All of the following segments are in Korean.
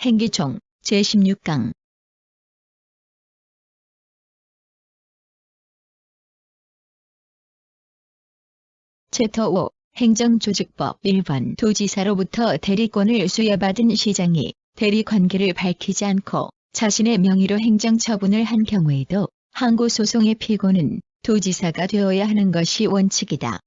행기총 제16강 챕터 5 행정조직법 1번 도지사로부터 대리권을 수여받은 시장이 대리관계를 밝히지 않고 자신의 명의로 행정처분을 한 경우에도 항고소송의 피고는 도지사가 되어야 하는 것이 원칙이다.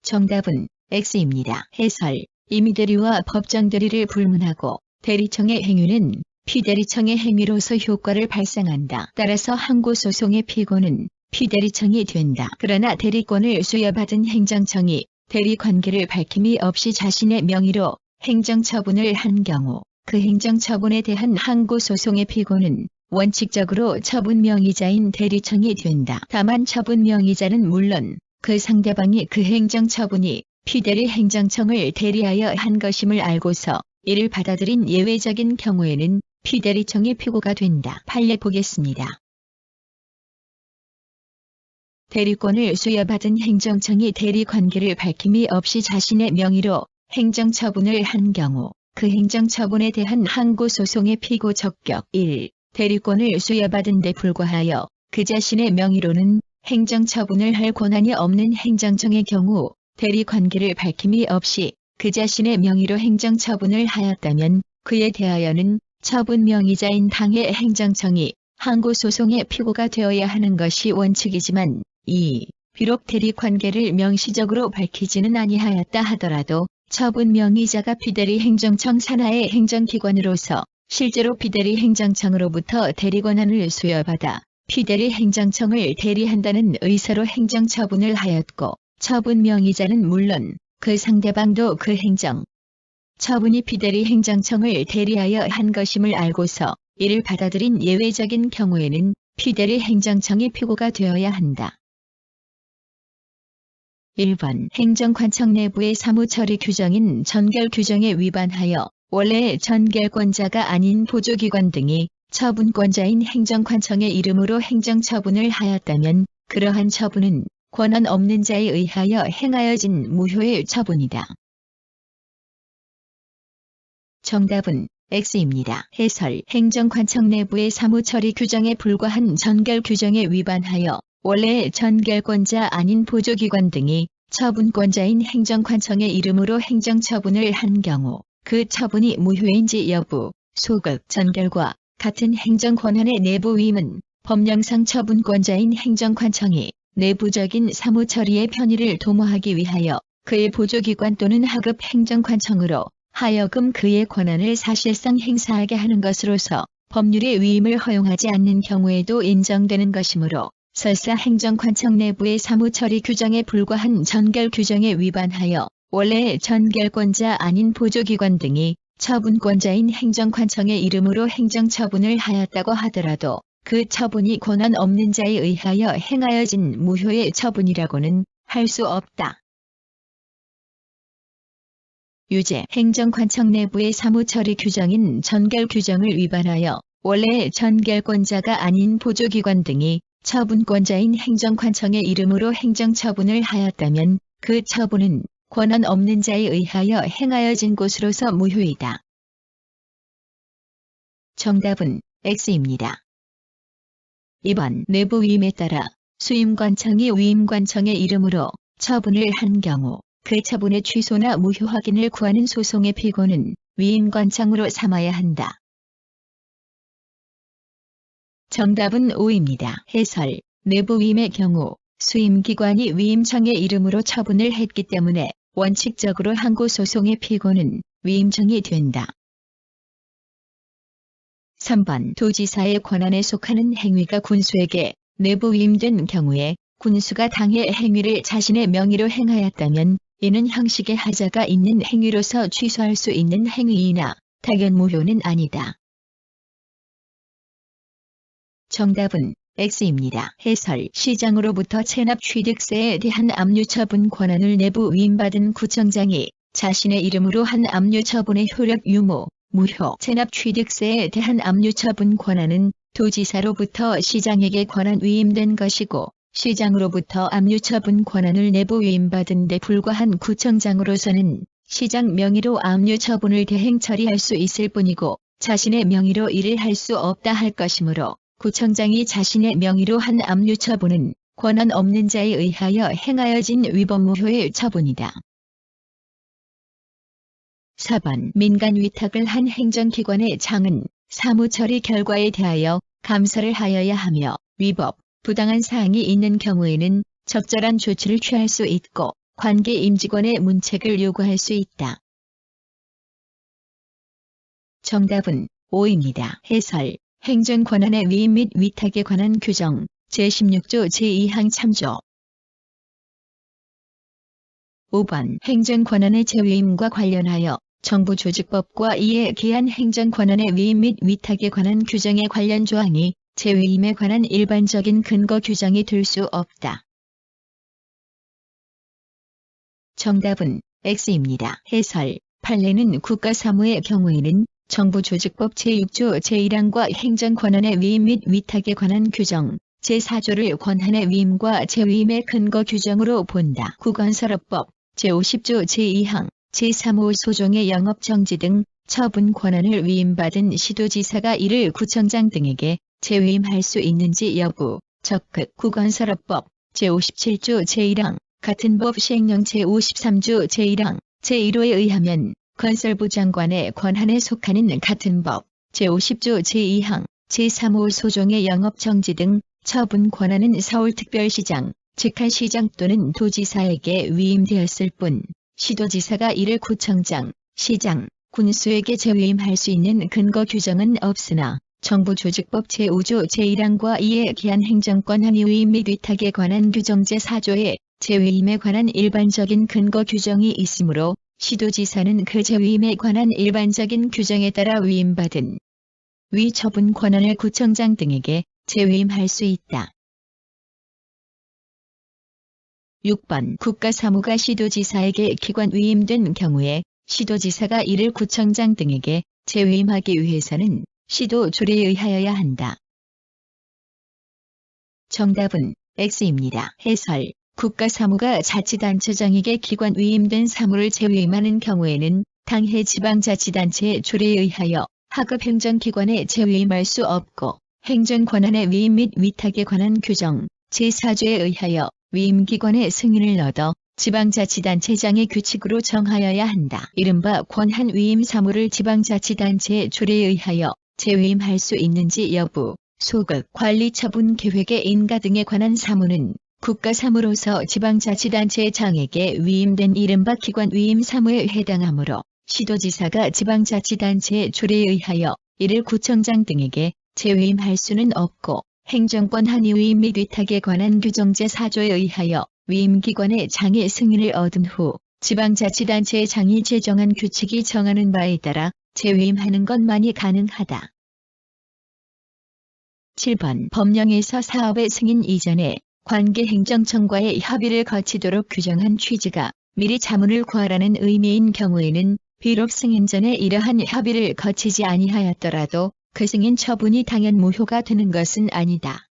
정답은 X입니다. 해설 임의대리와 법정대리를 불문하고 대리청의 행위는 피대리청의 행위로서 효과를 발생한다. 따라서 항고소송의 피고는 피대리청이 된다. 그러나 대리권을 수여받은 행정청이 대리관계를 밝힘이 없이 자신의 명의로 행정처분을 한 경우 그 행정처분에 대한 항고소송의 피고는 원칙적으로 처분명의자인 대리청이 된다. 다만 처분명의자는 물론 그 상대방이 그 행정처분이 피대리 행정청을 대리하여 한 것임을 알고서 이를 받아들인 예외적인 경우에는 피대리청이 피고가 된다. 판례 보겠습니다. 대리권을 수여받은 행정청이 대리관계를 밝힘이 없이 자신의 명의로 행정처분을 한 경우 그 행정처분에 대한 항고소송의 피고 적격 1. 대리권을 수여받은 데 불과하여 그 자신의 명의로는 행정처분을 할 권한이 없는 행정청의 경우 대리관계를 밝힘이 없이 그 자신의 명의로 행정처분을 하였다면 그에 대하여는 처분명의자인 당의 행정청이 항고소송의 피고가 되어야 하는 것이 원칙이지만 2. 비록 대리관계를 명시적으로 밝히지는 아니하였다 하더라도 처분명의자가 피대리 행정청 산하의 행정기관으로서 실제로 피대리 행정청으로부터 대리권한을 수여받아 피대리 행정청을 대리한다는 의사로 행정처분을 하였고 처분명의자는 물론 그 상대방도 그 처분이 피대리 행정청을 대리하여 한 것임을 알고서 이를 받아들인 예외적인 경우에는 피대리 행정청이 피고가 되어야 한다. 1번 행정관청 내부의 사무처리 규정인 전결규정에 위반하여 원래 전결권자가 아닌 보조기관 등이 처분권자인 행정관청의 이름으로 행정처분을 하였다면 그러한 처분은 권한 없는 자에 의하여 행하여진 무효의 처분이다. 정답은 X입니다. 해설 행정관청 내부의 사무처리 규정에 불과한 전결규정에 위반하여 원래 전결권자 아닌 보조기관 등이 처분권자인 행정관청의 이름으로 행정처분을 한 경우 그 처분이 무효인지 여부, 소급, 전결과 같은 행정권한의 내부 위임은 법령상 처분권자인 행정관청이 내부적인 사무처리의 편의를 도모하기 위하여 그의 보조기관 또는 하급 행정관청으로 하여금 그의 권한을 사실상 행사하게 하는 것으로서 법률의 위임을 허용하지 않는 경우에도 인정되는 것이므로 설사 행정관청 내부의 사무처리 규정에 불과한 전결규정에 위반하여 원래 전결권자 아닌 보조기관 등이 처분권자인 행정관청의 이름으로 행정처분을 하였다고 하더라도 그 처분이 권한 없는 자에 의하여 행하여진 무효의 처분이라고는 할 수 없다. 유죄 행정관청 내부의 사무처리 규정인 전결규정을 위반하여 원래 전결권자가 아닌 보조기관 등이 처분권자인 행정관청의 이름으로 행정처분을 하였다면 그 처분은 권한 없는 자에 의하여 행하여진 것으로서 무효이다. 정답은 X입니다. 2번 내부 위임에 따라 수임관청이 위임관청의 이름으로 처분을 한 경우 그 처분의 취소나 무효 확인을 구하는 소송의 피고는 위임관청으로 삼아야 한다. 정답은 O입니다. 해설 내부 위임의 경우 수임기관이 위임청의 이름으로 처분을 했기 때문에 원칙적으로 항고소송의 피고는 위임청이 된다. 3번 도지사의 권한에 속하는 행위가 군수에게 내부 위임된 경우에 군수가 당의 행위를 자신의 명의로 행하였다면 이는 형식의 하자가 있는 행위로서 취소할 수 있는 행위이나 당연 무효는 아니다. 정답은 X입니다. 해설 시장으로부터 체납 취득세에 대한 압류처분 권한을 내부 위임받은 구청장이 자신의 이름으로 한 압류처분의 효력 유무, 무효 체납 취득세에 대한 압류처분 권한은 도지사로부터 시장에게 권한 위임된 것이고 시장으로부터 압류처분 권한을 내부 위임받은 데 불과한 구청장으로서는 시장 명의로 압류 처분을 대행 처리할 수 있을 뿐이고 자신의 명의로 이를 할 수 없다 할 것이므로 구청장이 자신의 명의로 한 압류 처분은 권한 없는 자에 의하여 행하여진 위법무효의 처분이다. 4번 민간 위탁을 한 행정기관의 장은 사무처리 결과에 대하여 감사를 하여야 하며 위법, 부당한 사항이 있는 경우에는 적절한 조치를 취할 수 있고 관계 임직원의 문책을 요구할 수 있다. 정답은 5입니다. 해설 행정권한의 위임 및 위탁에 관한 규정 제16조 제2항 참조 5번 행정권한의 재위임과 관련하여 정부조직법과 이에 기한 행정권한의 위임 및 위탁에 관한 규정에 관련 조항이 재위임에 관한 일반적인 근거 규정이 될 수 없다. 정답은 X입니다. 해설 판례는 국가사무의 경우에는 정부조직법 제6조 제1항과 행정권한의 위임 및 위탁에 관한 규정 제4조를 권한의 위임과 재위임의 근거 규정으로 본다. 국건설업법 제50조 제2항 제3호 소종의 영업정지 등 처분 권한을 위임받은 시도지사가 이를 구청장 등에게 재위임할 수 있는지 여부 적극 국건설업법 제57조 제1항 같은 법 시행령 제53조 제1항 제1호에 의하면 건설부 장관의 권한에 속하는 같은 법 제50조 제2항 제3호 소종의 영업정지 등 처분 권한은 서울특별시장, 직할시장 또는 도지사에게 위임되었을 뿐 시도지사가 이를 구청장, 시장, 군수에게 재위임할 수 있는 근거 규정은 없으나 정부조직법 제5조 제1항과 이에 기한 행정권한 위임 및 위탁에 관한 규정 제4조에 재위임에 관한 일반적인 근거 규정이 있으므로 시도지사는 그 재위임에 관한 일반적인 규정에 따라 위임받은 위 처분 권한을 구청장 등에게 재위임할 수 있다. 6번 국가사무가 시도지사에게 기관 위임된 경우에 시도지사가 이를 구청장 등에게 재위임하기 위해서는 시도 조례에 의하여야 한다. 정답은 X입니다. 해설 국가사무가 자치단체장에게 기관 위임된 사무를 재위임하는 경우에는 당해 지방자치단체의 조례에 의하여 하급행정기관에 재위임할 수 없고 행정권한의 위임 및 위탁에 관한 규정 제4조에 의하여 위임기관의 승인을 얻어 지방자치단체장의 규칙으로 정하여야 한다. 이른바 권한 위임 사무를 지방자치단체의 조례에 의하여 재위임할 수 있는지 여부, 소급, 관리처분 계획의 인가 등에 관한 사무는 국가사무로서 지방자치단체장에게 위임된 이른바 기관 위임 사무에 해당하므로 시도지사가 지방자치단체의 조례에 의하여 이를 구청장 등에게 재위임할 수는 없고 행정권한 위임 및 위탁에 관한 규정 제4조에 의하여 위임기관의 장의 승인을 얻은 후 지방자치단체의 장이 제정한 규칙이 정하는 바에 따라 재위임하는 것만이 가능하다. 7번 법령에서 사업의 승인 이전에 관계행정청과의 협의를 거치도록 규정한 취지가 미리 자문을 구하라는 의미인 경우에는 비록 승인 전에 이러한 협의를 거치지 아니하였더라도 그 승인 처분이 당연 무효가 되는 것은 아니다.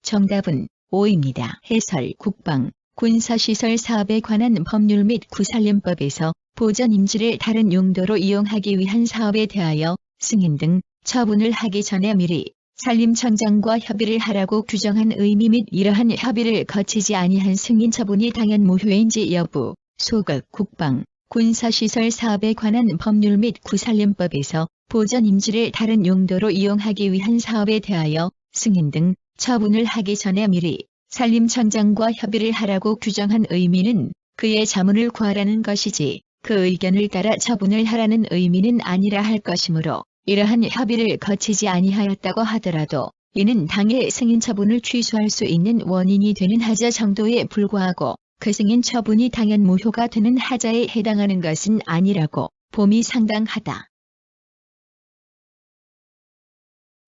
정답은 5입니다. 해설 국방, 군사시설 사업에 관한 법률 및 구산림법에서 보전임지를 다른 용도로 이용하기 위한 사업에 대하여 승인 등 처분을 하기 전에 미리 산림청장과 협의를 하라고 규정한 의미 및 이러한 협의를 거치지 아니한 승인 처분이 당연 무효인지 여부, 소급, 국방, 군사시설 사업에 관한 법률 및 구산림법에서 보전임지를 다른 용도로 이용하기 위한 사업에 대하여 승인 등 처분을 하기 전에 미리 산림청장과 협의를 하라고 규정한 의미는 그의 자문을 구하라는 것이지 그 의견을 따라 처분을 하라는 의미는 아니라 할 것이므로 이러한 협의를 거치지 아니하였다고 하더라도 이는 당의 승인 처분을 취소할 수 있는 원인이 되는 하자 정도에 불과하고 그 승인 처분이 당연 무효가 되는 하자에 해당하는 것은 아니라고 봄이 상당하다.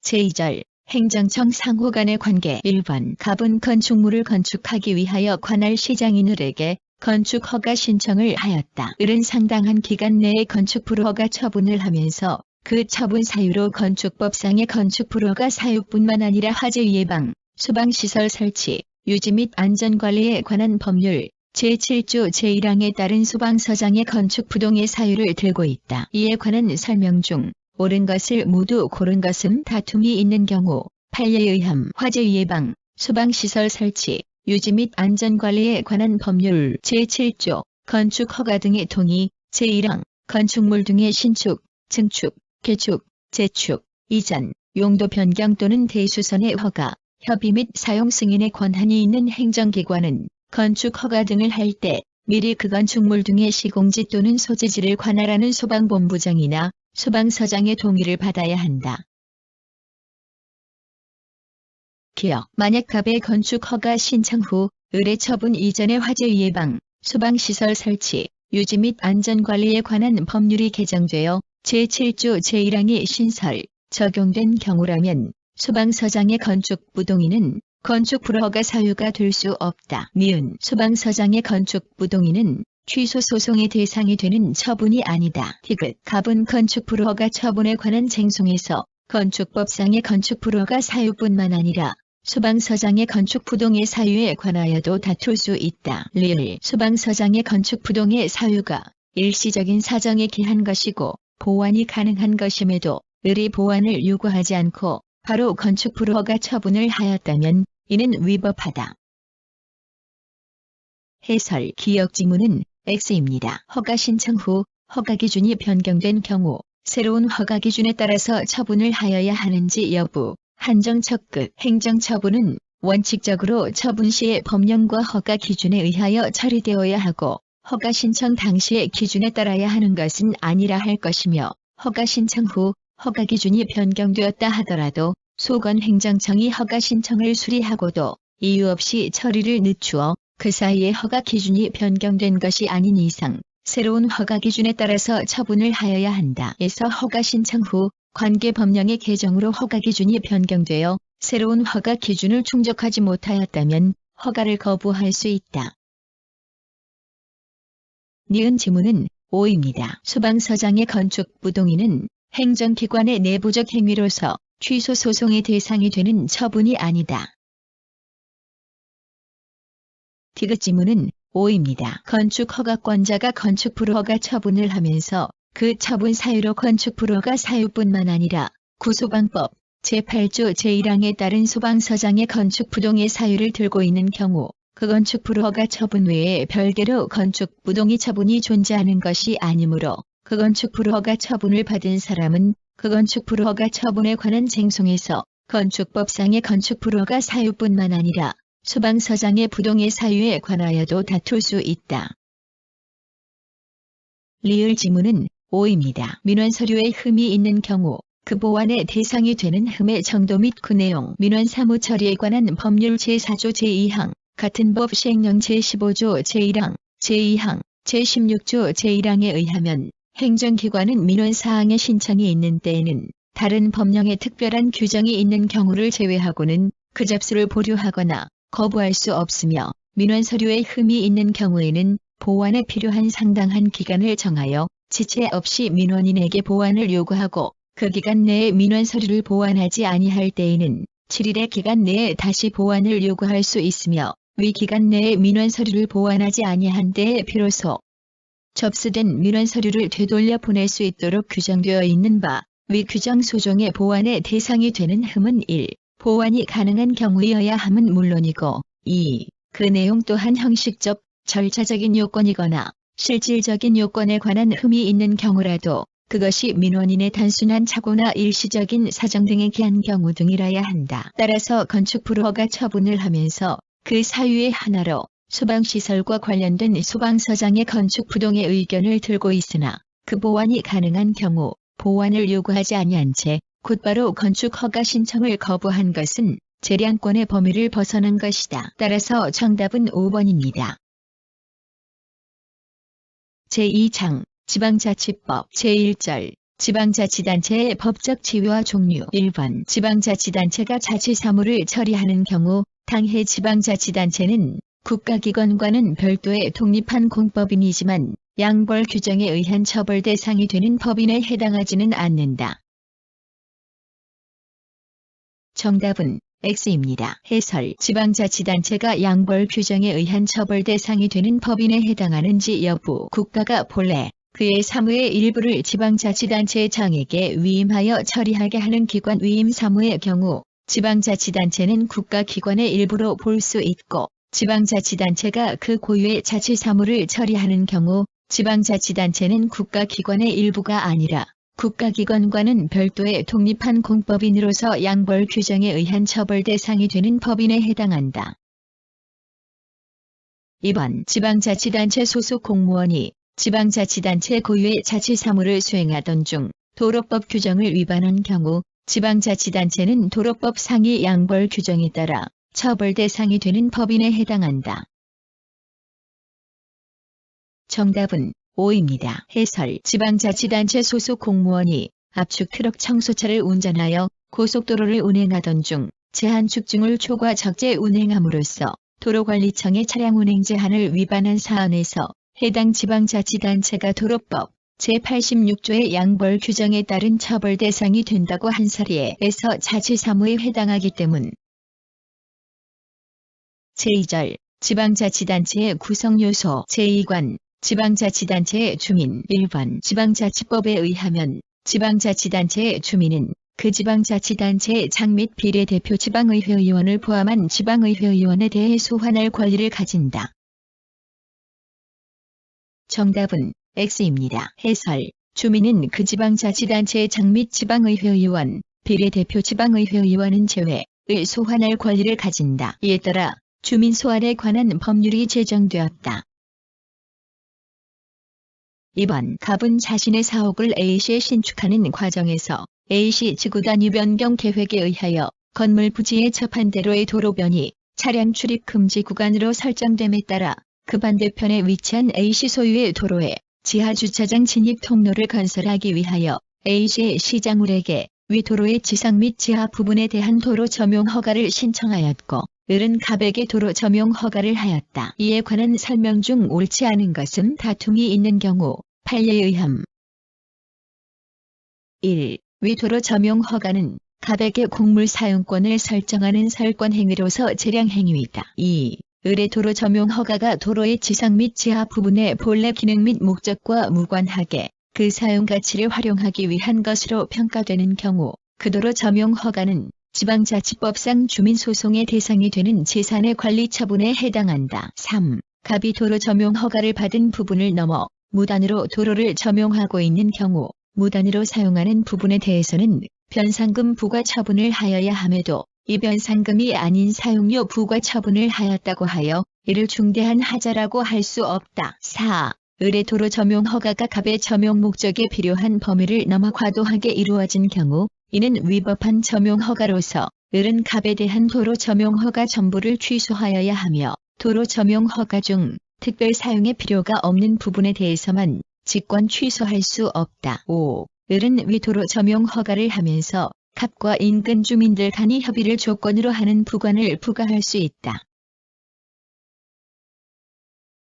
제2절 행정청 상호 간의 관계 1번 갑은 건축물을 건축하기 위하여 관할 시장인을에게 건축 허가 신청을 하였다. 을은 상당한 기간 내에 건축 불허가 처분을 하면서 그 처분 사유로 건축법상의 건축 불허가 사유뿐만 아니라 화재 예방, 소방시설 설치, 유지 및 안전관리에 관한 법률, 제7조 제1항에 따른 소방서장의 건축 부동의 사유를 들고 있다. 이에 관한 설명 중 옳은 것을 모두 고른 것은 다툼이 있는 경우 판례에 의함, 화재 예방, 소방시설 설치, 유지 및 안전관리에 관한 법률 제7조 건축 허가 등의 동의, 제1항 건축물 등의 신축, 증축, 개축, 재축, 이전, 용도 변경 또는 대수선의 허가, 협의 및 사용 승인의 권한이 있는 행정기관은 건축 허가 등을 할 때 미리 그 건축물 등의 시공지 또는 소재지를 관할하는 소방본부장이나 소방서장의 동의를 받아야 한다. 기억. 만약 갑의 건축 허가 신청 후 의뢰 처분 이전의 화재 예방, 소방시설 설치, 유지 및 안전관리에 관한 법률이 개정되어 제7조 제1항이 신설, 적용된 경우라면 소방서장의 건축 부동의는 건축 불허가 사유가 될 수 없다. 니은 소방서장의 건축 부동의는 취소 소송의 대상이 되는 처분이 아니다. 디귿 갑은 건축 불허가 처분에 관한 쟁송에서 건축법상의 건축 불허가 사유뿐만 아니라 소방서장의 건축 부동의 사유에 관하여도 다툴 수 있다. 리을 소방서장의 건축 부동의 사유가 일시적인 사정에 기한 것이고 보완이 가능한 것임에도 의리 보완을 요구하지 않고 바로 건축 불허가 처분을 하였다면 이는 위법하다. 해설 기억 지문은 X입니다. 허가 신청 후 허가 기준이 변경된 경우 새로운 허가 기준에 따라서 처분을 하여야 하는지 여부, 한정 척끝 행정처분은 원칙적으로 처분 시의 법령과 허가 기준에 의하여 처리되어야 하고 허가 신청 당시의 기준에 따라야 하는 것은 아니라 할 것이며 허가 신청 후 허가 기준이 변경되었다 하더라도 소관 행정청이 허가 신청을 수리하고도 이유 없이 처리를 늦추어 그 사이에 허가 기준이 변경된 것이 아닌 이상 새로운 허가 기준에 따라서 처분을 하여야 한다. 에서 허가 신청 후 관계 법령의 개정으로 허가 기준이 변경되어 새로운 허가 기준을 충족하지 못하였다면 허가를 거부할 수 있다. 니은 지문은 O입니다. 소방서장의 건축 부동의는 행정기관의 내부적 행위로서 취소 소송의 대상이 되는 처분이 아니다. 디귿 지문은 O입니다. 건축 허가권자가 건축 불허가 처분을 하면서 그 처분 사유로 건축 불허가 사유뿐만 아니라 구소방법 제8조 제1항에 따른 소방서장의 건축 부동의 사유를 들고 있는 경우 그 건축 불허가 처분 외에 별개로 건축 부동의 처분이 존재하는 것이 아니므로 그 건축 불허가 처분을 받은 사람은 그 건축 불허가 처분에 관한 쟁송에서 건축법상의 건축 불허가 사유뿐만 아니라 소방서장의 부동의 사유에 관하여도 다툴 수 있다. 리을 지문은 O입니다. 민원 서류에 흠이 있는 경우 그 보완의 대상이 되는 흠의 정도 및 그 내용 민원 사무 처리에 관한 법률 제4조 제2항 같은 법 시행령 제15조 제1항, 제2항, 제16조 제1항에 의하면 행정기관은 민원사항의 신청이 있는 때에는 다른 법령에 특별한 규정이 있는 경우를 제외하고는 그 접수를 보류하거나 거부할 수 없으며 민원 서류에 흠이 있는 경우에는 보완에 필요한 상당한 기간을 정하여 지체 없이 민원인에게 보완을 요구하고 그 기간 내에 민원 서류를 보완하지 아니할 때에는 7일의 기간 내에 다시 보완을 요구할 수 있으며 위 기간 내에 민원 서류를 보완하지 아니한 때에 비로소 접수된 민원 서류를 되돌려 보낼 수 있도록 규정되어 있는 바 위 규정 소정의 보완의 대상이 되는 흠은 1. 보완이 가능한 경우여야 함은 물론이고 2. 그 내용 또한 형식적, 절차적인 요건이거나 실질적인 요건에 관한 흠이 있는 경우라도 그것이 민원인의 단순한 착오나 일시적인 사정 등에 기한 경우 등이라야 한다. 따라서 건축 불허가 처분을 하면서 그 사유의 하나로 소방시설과 관련된 소방서장의 건축 부동의 의견을 들고 있으나 그 보완이 가능한 경우 보완을 요구하지 아니한 채 곧바로 건축 허가 신청을 거부한 것은 재량권의 범위를 벗어난 것이다. 따라서 정답은 5번입니다. 제2장 지방자치법 제1절 지방자치단체의 법적 지위와 종류 1번 지방자치단체가 자치사무를 처리하는 경우 당해 지방자치단체는 국가기관과는 별도의 독립한 공법인이지만 양벌 규정에 의한 처벌 대상이 되는 법인에 해당하지는 않는다. 정답은 X입니다. 해설. 지방자치단체가 양벌 규정에 의한 처벌 대상이 되는 법인에 해당하는지 여부. 국가가 본래 그의 사무의 일부를 지방자치단체장에게 위임하여 처리하게 하는 기관 위임 사무의 경우 지방자치단체는 국가기관의 일부로 볼 수 있고, 지방자치단체가 그 고유의 자치사무를 처리하는 경우 지방자치단체는 국가기관의 일부가 아니라 국가기관과는 별도의 독립한 공법인으로서 양벌 규정에 의한 처벌 대상이 되는 법인에 해당한다. 2번. 지방자치단체 소속 공무원이 지방자치단체 고유의 자치사무를 수행하던 중 도로법 규정을 위반한 경우 지방자치단체는 도로법 상위 양벌 규정에 따라 처벌 대상이 되는 법인에 해당한다. 정답은 O입니다. 해설. 지방자치단체 소속 공무원이 압축 트럭 청소차를 운전하여 고속도로를 운행하던 중 제한축중을 초과 적재 운행함으로써 도로관리청의 차량 운행 제한을 위반한 사안에서 해당 지방자치단체가 도로법 제86조의 양벌 규정에 따른 처벌 대상이 된다고 한 사례에서 자치사무에 해당하기 때문. 제2절. 지방자치단체의 구성요소. 제2관. 지방자치단체의 주민. 1번. 지방자치법에 의하면 지방자치단체의 주민은 그 지방자치단체의 장 및 비례대표 지방의회의원을 포함한 지방의회의원에 대해 소환할 권리를 가진다. 정답은 X입니다. 해설. 주민은 그 지방자치단체의 장 및 지방의회의원, 비례대표 지방의회의원은 제외를 소환할 권리를 가진다. 이에 따라 주민 소환에 관한 법률이 제정되었다. 2번. 갑은 자신의 사옥을 A시에 신축하는 과정에서 A시 지구 단위 변경 계획에 의하여 건물 부지에 처판 대로의 도로변이 차량 출입 금지 구간으로 설정됨에 따라 그 반대편에 위치한 A시 소유의 도로에 지하주차장 진입 통로를 건설하기 위하여 A시의 시장울에게 위 도로의 지상 및 지하 부분에 대한 도로 점용 허가를 신청하였고, 을은 갑에게 도로 점용 허가를 하였다. 이에 관한 설명 중 옳지 않은 것은 다툼이 있는 경우 판례에 의함. 1. 위 도로 점용 허가는 갑에게 곡물 사용권을 설정하는 설권 행위로서 재량 행위이다. 2. 을의 도로 점용 허가가 도로의 지상 및 지하 부분의 본래 기능 및 목적과 무관하게 그 사용 가치를 활용하기 위한 것으로 평가되는 경우 그 도로 점용 허가는 지방자치법상 주민소송의 대상이 되는 재산의 관리 처분에 해당한다. 3. 갑이 도로 점용 허가를 받은 부분을 넘어 무단으로 도로를 점용하고 있는 경우 무단으로 사용하는 부분에 대해서는 변상금 부과 처분을 하여야 함에도 이 변상금이 아닌 사용료 부과 처분을 하였다고 하여 이를 중대한 하자라고 할 수 없다. 4. 을의 도로 점용 허가가 갑의 점용 목적에 필요한 범위를 넘어 과도하게 이루어진 경우 이는 위법한 점용 허가로서 을은 갑에 대한 도로 점용 허가 전부를 취소하여야 하며 도로 점용 허가 중 특별 사용의 필요가 없는 부분에 대해서만 직권 취소할 수 없다. 5. 을은 위 도로 점용 허가를 하면서 갑과 인근 주민들 간의 협의를 조건으로 하는 부과를 부과할 수 있다.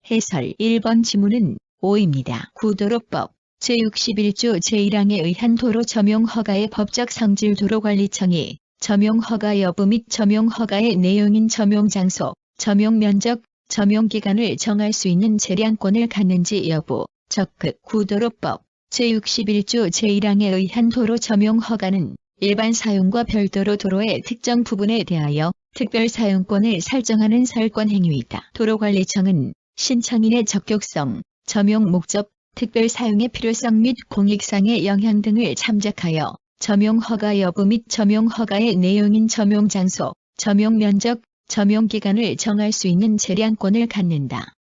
해설. 1번 지문은 O입니다. 구도로법 제61조 제1항에 의한 도로 점용 허가의 법적 성질 도로관리청이 점용 허가 여부 및 점용 허가의 내용인 점용 장소, 점용 면적, 점용 기간을 정할 수 있는 재량권을 갖는지 여부. 적극. 구도로법 제61조 제1항에 의한 도로 점용 허가는 일반 사용과 별도로 도로의 특정 부분에 대하여 특별 사용권을 설정하는 설권 행위이다. 도로관리청은 신청인의 적격성, 점용 목적, 특별 사용의 필요성 및 공익상의 영향 등을 참작하여 점용 허가 여부 및 점용 허가의 내용인 점용 장소, 점용 면적, 점용 기간을 정할 수 있는 재량권을 갖는다.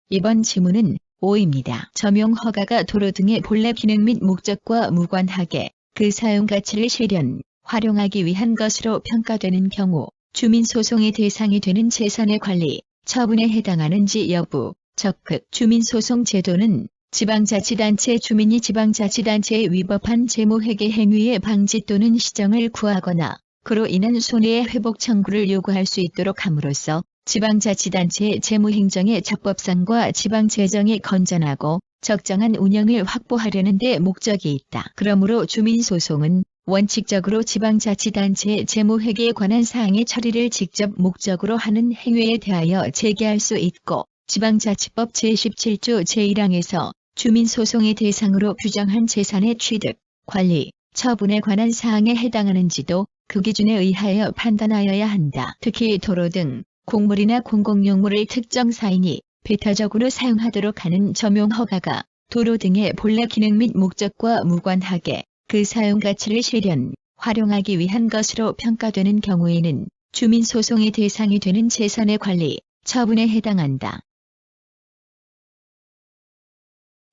이번 지문은 O입니다. 점용 허가가 도로 등의 본래 기능 및 목적과 무관하게 그 사용 가치를 실현, 활용하기 위한 것으로 평가되는 경우 주민소송의 대상이 되는 재산의 관리, 처분에 해당하는지 여부. 적극. 주민소송 제도는 지방자치단체 주민이 지방자치단체에 위법한 재무회계 행위의 방지 또는 시정을 구하거나 그로 인한 손해의 회복 청구를 요구할 수 있도록 함으로써 지방자치단체의 재무행정의 적법성과 지방재정이 건전하고 적정한 운영을 확보하려는 데 목적이 있다. 그러므로 주민소송은 원칙적으로 지방자치단체 재무회계에 관한 사항의 처리를 직접 목적으로 하는 행위에 대하여 제기할 수 있고 지방자치법 제17조 제1항에서 주민소송의 대상으로 규정한 재산의 취득, 관리, 처분에 관한 사항에 해당하는지도 그 기준에 의하여 판단하여야 한다. 특히 도로 등 공물이나 공공용물을 특정 사인이 배타적으로 사용하도록 하는 점용 허가가 도로 등의 본래 기능 및 목적과 무관하게 그 사용 가치를 실현, 활용하기 위한 것으로 평가되는 경우에는 주민소송의 대상이 되는 재산의 관리, 처분에 해당한다.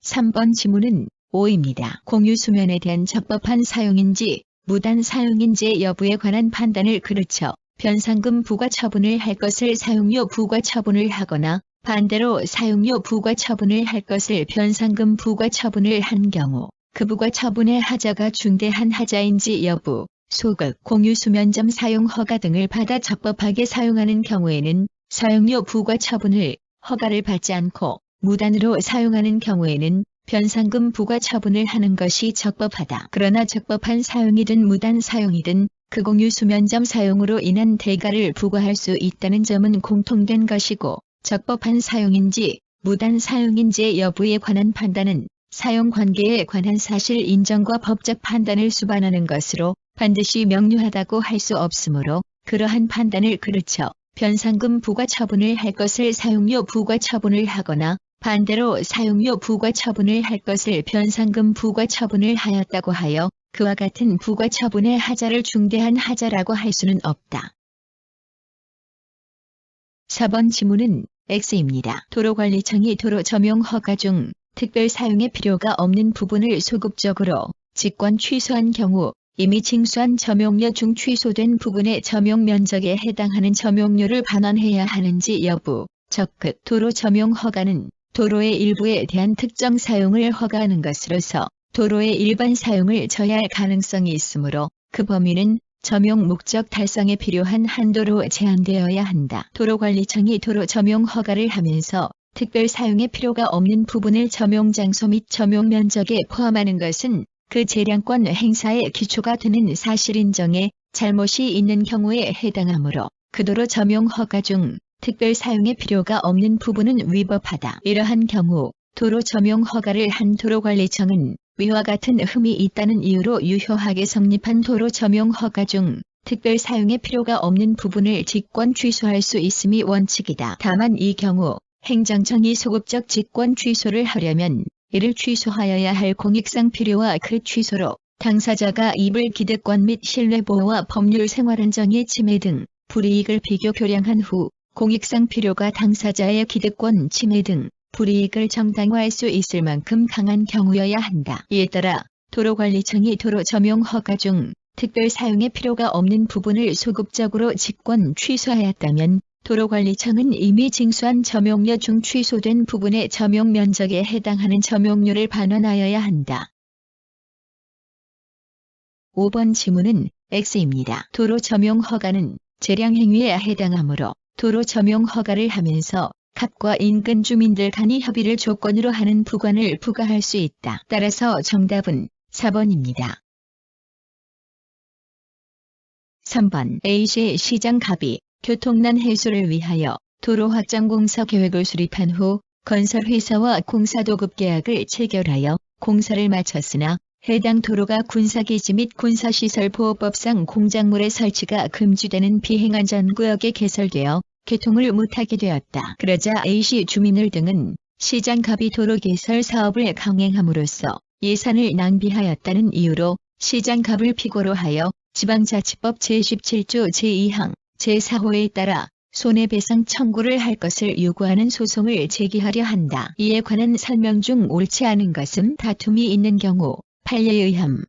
3번 지문은 5입니다. 공유수면에 대한 적법한 사용인지 무단 사용인지 여부에 관한 판단을 그르쳐 변상금 부과 처분을 할 것을 사용료 부과 처분을 하거나 반대로 사용료 부과 처분을 할 것을 변상금 부과 처분을 한 경우 그 부과 처분의 하자가 중대한 하자인지 여부, 소급, 공유수면점 사용 허가 등을 받아 적법하게 사용하는 경우에는 사용료 부과 처분을 허가를 받지 않고 무단으로 사용하는 경우에는 변상금 부과 처분을 하는 것이 적법하다. 그러나 적법한 사용이든 무단 사용이든 그 공유수면점 사용으로 인한 대가를 부과할 수 있다는 점은 공통된 것이고 적법한 사용인지 무단 사용인지 여부에 관한 판단은 사용관계에 관한 사실 인정과 법적 판단을 수반하는 것으로 반드시 명료하다고 할 수 없으므로 그러한 판단을 그르쳐 변상금 부과 처분을 할 것을 사용료 부과 처분을 하거나 반대로 사용료 부과 처분을 할 것을 변상금 부과 처분을 하였다고 하여 그와 같은 부과 처분의 하자를 중대한 하자라고 할 수는 없다. 4번 지문은 X입니다. 도로관리청이 도로 점용 허가 중 특별 사용의 필요가 없는 부분을 소급적으로 직권 취소한 경우 이미 징수한 점용료 중 취소된 부분의 점용 면적에 해당하는 점용료를 반환해야 하는지 여부, 적극 도로 점용 허가는 도로의 일부에 대한 특정 사용을 허가하는 것으로서 도로의 일반 사용을 저해할 가능성이 있으므로 그 범위는 점용 목적 달성에 필요한 한도로 제한되어야 한다. 도로관리청이 도로 점용 허가를 하면서 특별 사용의 필요가 없는 부분을 점용 장소 및 점용 면적에 포함하는 것은 그 재량권 행사의 기초가 되는 사실 인정에 잘못이 있는 경우에 해당하므로 그 도로 점용 허가 중 특별 사용의 필요가 없는 부분은 위법하다. 이러한 경우 도로 점용 허가를 한 도로관리청은 위와 같은 흠이 있다는 이유로 유효하게 성립한 도로 점용 허가 중 특별 사용의 필요가 없는 부분을 직권 취소할 수 있음이 원칙이다. 다만 이 경우 행정청이 소급적 직권 취소를 하려면 이를 취소하여야 할 공익상 필요와 그 취소로 당사자가 입을 기득권 및 신뢰보호와 법률 생활안정의 침해 등 불이익을 비교 교량한 후 공익상 필요가 당사자의 기득권 침해 등 불이익을 정당화할 수 있을 만큼 강한 경우여야 한다. 이에 따라 도로관리청이 도로 점용 허가 중 특별 사용의 필요가 없는 부분을 소급적으로 직권 취소하였다면 도로관리청은 이미 징수한 점용료 중 취소된 부분의 점용 면적에 해당하는 점용료를 반환하여야 한다. 5번 지문은 X입니다. 도로 점용 허가는 재량 행위에 해당하므로 도로 점용 허가를 하면서 갑과 인근 주민들 간이 협의를 조건으로 하는 부과를 부과할 수 있다. 따라서 정답은 4번입니다. 3번 A시의 시장 갑이 교통난 해소를 위하여 도로 확장 공사 계획을 수립한 후 건설회사와 공사도급 계약을 체결하여 공사를 마쳤으나 해당 도로가 군사기지 및 군사시설보호법상 공작물의 설치가 금지되는 비행안전구역에 개설되어 개통을 못하게 되었다. 그러자 A시 주민들 등은 시장 갑이 도로 개설 사업을 강행함으로써 예산을 낭비하였다는 이유로 시장 갑을 피고로 하여 지방자치법 제17조 제2항 제4호에 따라 손해배상 청구를 할 것을 요구하는 소송을 제기하려 한다. 이에 관한 설명 중 옳지 않은 것은 다툼이 있는 경우 판례에 의함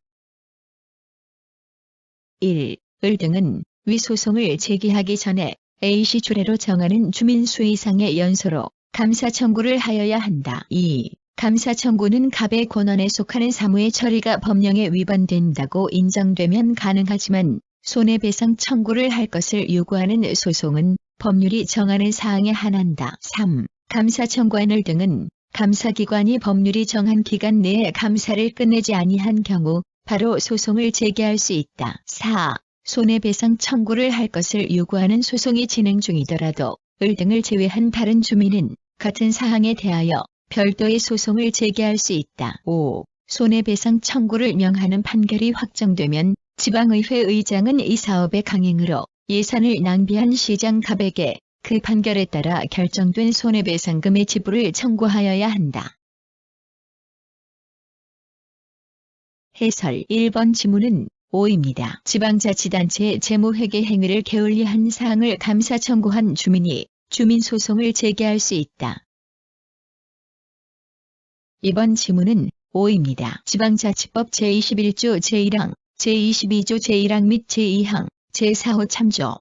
1. 을 등은 위 소송을 제기하기 전에 A시 조례로 정하는 주민수 이상의 연소로 감사 청구를 하여야 한다. 2. 감사 청구는 갑의 권한에 속하는 사무의 처리가 법령에 위반된다고 인정되면 가능하지만 손해배상 청구를 할 것을 요구하는 소송은 법률이 정하는 사항에 한한다. 3. 감사 청구안을 등은 감사기관이 법률이 정한 기간 내에 감사를 끝내지 아니한 경우 바로 소송을 제기할 수 있다. 4. 손해배상 청구를 할 것을 요구하는 소송이 진행 중이더라도 을 등을 제외한 다른 주민은 같은 사항에 대하여 별도의 소송을 제기할 수 있다. 5. 손해배상 청구를 명하는 판결이 확정되면 지방의회 의장은 이 사업의 강행으로 예산을 낭비한 시장 갑에게 그 판결에 따라 결정된 손해배상금의 지불을 청구하여야 한다. 해설 1번 지문은 오입니다. 지방자치단체의 재무회계 행위를 게을리한 사항을 감사 청구한 주민이 주민소송을 제기할 수 있다. 2번 지문은 오입니다. 지방자치법 제21조 제1항, 제22조 제1항 및 제2항, 제4호 참조.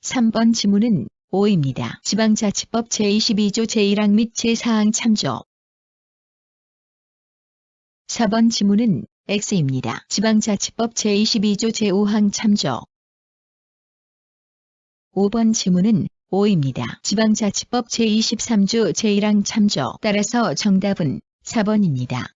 3번 지문은 오입니다. 지방자치법 제22조 제1항 및 제4항 참조. 4번 지문은 X입니다. 지방자치법 제22조 제5항 참조. 5번 지문은 오입니다. 지방자치법 제23조 제1항 참조. 따라서 정답은 4번입니다.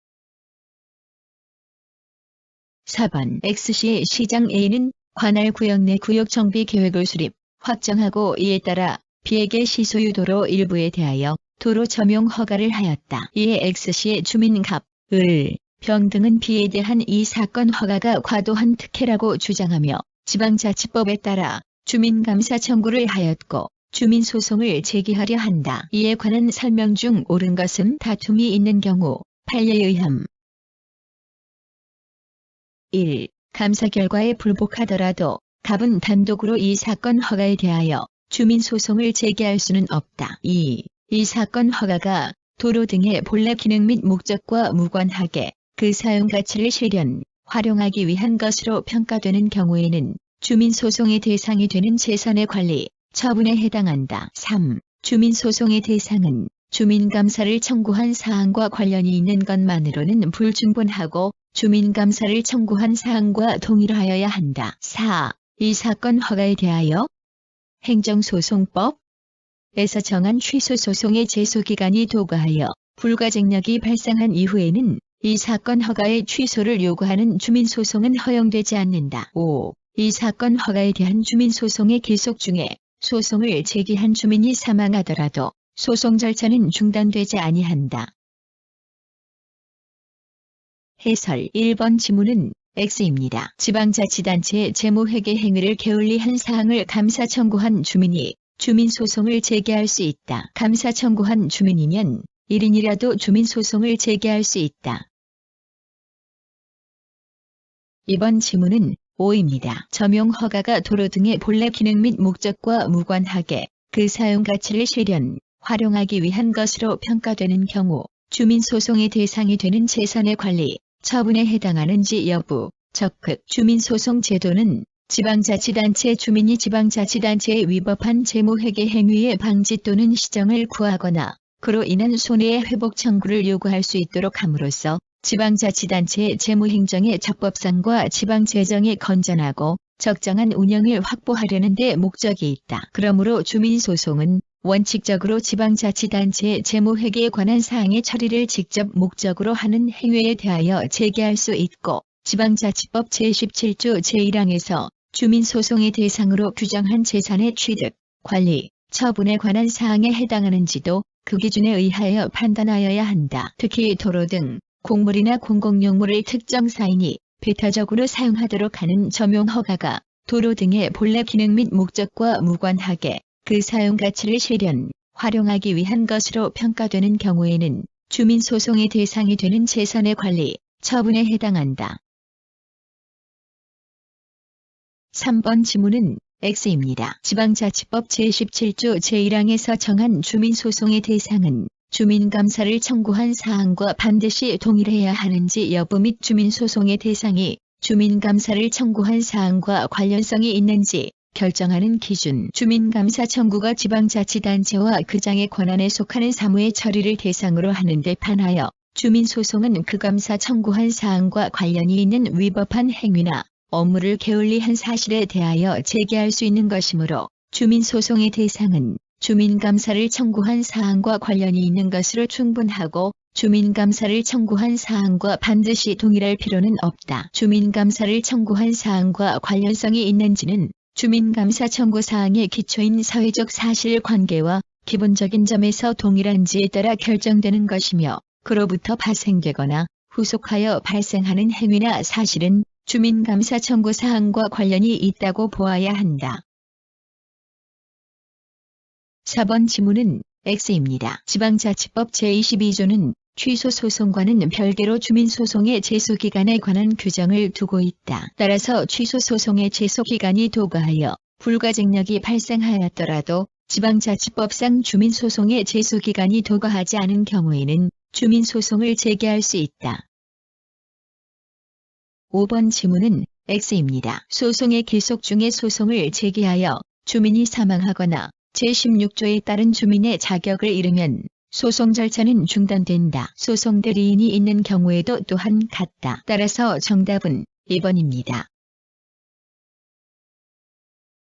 4번 X시의 시장 A는 관할 구역 내 구역 정비 계획을 수립, 확정하고 이에 따라 B에게 시소유 도로 일부에 대하여 도로 점용 허가를 하였다. 이에 X시의 주민 갑, 을, 병 등은 B에 대한 이 사건 허가가 과도한 특혜라고 주장하며 지방자치법에 따라 주민감사 청구를 하였고 주민소송을 제기하려 한다. 이에 관한 설명 중 옳은 것은 다툼이 있는 경우 판례에 의함. 1. 감사 결과에 불복하더라도 갑은 단독으로 이 사건 허가에 대하여 주민소송을 제기할 수는 없다. 2. 이 사건 허가가 도로 등의 본래 기능 및 목적과 무관하게 그 사용 가치를 실현, 활용하기 위한 것으로 평가되는 경우에는 주민소송의 대상이 되는 재산의 관리, 처분에 해당한다. 3. 주민소송의 대상은 주민감사를 청구한 사항과 관련이 있는 것만으로는 불충분하고 주민감사를 청구한 사항과 동일하여야 한다. 4. 이 사건 허가에 대하여 행정소송법에서 정한 취소소송의 제소기간이 도과하여 불가증력이 발생한 이후에는 이 사건 허가의 취소를 요구하는 주민소송은 허용되지 않는다. 5. 이 사건 허가에 대한 주민소송의 계속 중에 소송을 제기한 주민이 사망하더라도 소송 절차는 중단되지 아니한다. 해설 1번 지문은 X입니다. 지방자치단체의 재무회계 행위를 게을리한 사항을 감사 청구한 주민이 주민소송을 제기할 수 있다. 감사 청구한 주민이면 1인이라도 주민소송을 제기할 수 있다. 2번 지문은 오입니다. 점용 허가가 도로 등의 본래 기능 및 목적과 무관하게 그 사용 가치를 실현, 활용하기 위한 것으로 평가되는 경우 주민소송의 대상이 되는 재산의 관리, 처분에 해당하는지 여부, 적극 주민소송 제도는 지방자치단체 주민이 지방자치단체에 위법한 재무회계 행위의 방지 또는 시정을 구하거나 그로 인한 손해의 회복 청구를 요구할 수 있도록 함으로써 지방자치단체의 재무행정의 적법성과 지방재정의 건전하고 적정한 운영을 확보하려는 데 목적이 있다. 그러므로 주민소송은 원칙적으로 지방자치단체의 재무회계에 관한 사항의 처리를 직접 목적으로 하는 행위에 대하여 제기할 수 있고 지방자치법 제17조 제1항에서 주민소송의 대상으로 규정한 재산의 취득, 관리, 처분에 관한 사항에 해당하는지도 그 기준에 의하여 판단하여야 한다. 특히 도로 등 공물이나 공공용물을 특정 사인이 배타적으로 사용하도록 하는 점용 허가가 도로 등의 본래 기능 및 목적과 무관하게 그 사용 가치를 실현, 활용하기 위한 것으로 평가되는 경우에는 주민소송의 대상이 되는 재산의 관리, 처분에 해당한다. 3번 지문은 X입니다. 지방자치법 제17조 제1항에서 정한 주민소송의 대상은 주민감사를 청구한 사항과 반드시 동일해야 하는지 여부 및 주민소송의 대상이 주민감사를 청구한 사항과 관련성이 있는지 결정하는 기준. 주민감사 청구가 지방자치단체와 그장의 권한에 속하는 사무의 처리를 대상으로 하는 데 반하여 주민소송은 그 감사 청구한 사항과 관련이 있는 위법한 행위나 업무를 게을리한 사실에 대하여 제기할 수 있는 것이므로 주민소송의 대상은 주민감사를 청구한 사항과 관련이 있는 것으로 충분하고 주민감사를 청구한 사항과 반드시 동일할 필요는 없다. 주민감사를 청구한 사항과 관련성이 있는지는 주민감사 청구 사항의 기초인 사회적 사실관계와 기본적인 점에서 동일한지에 따라 결정되는 것이며, 그로부터 파생되거나 후속하여 발생하는 행위나 사실은 주민감사 청구 사항과 관련이 있다고 보아야 한다. 4번 지문은 X입니다. 지방자치법 제22조는 취소소송과는 별개로 주민소송의 제소기간에 관한 규정을 두고 있다. 따라서 취소소송의 제소기간이 도가하여 불가증력이 발생하였더라도 지방자치법상 주민소송의 제소기간이 도가하지 않은 경우에는 주민소송을 제기할 수 있다. 5번 지문은 X입니다. 소송의 계속 중에 소송을 제기하여 주민이 사망하거나 제16조에 따른 주민의 자격을 잃으면 소송 절차는 중단된다. 소송 대리인이 있는 경우에도 또한 같다. 따라서 정답은 2번입니다.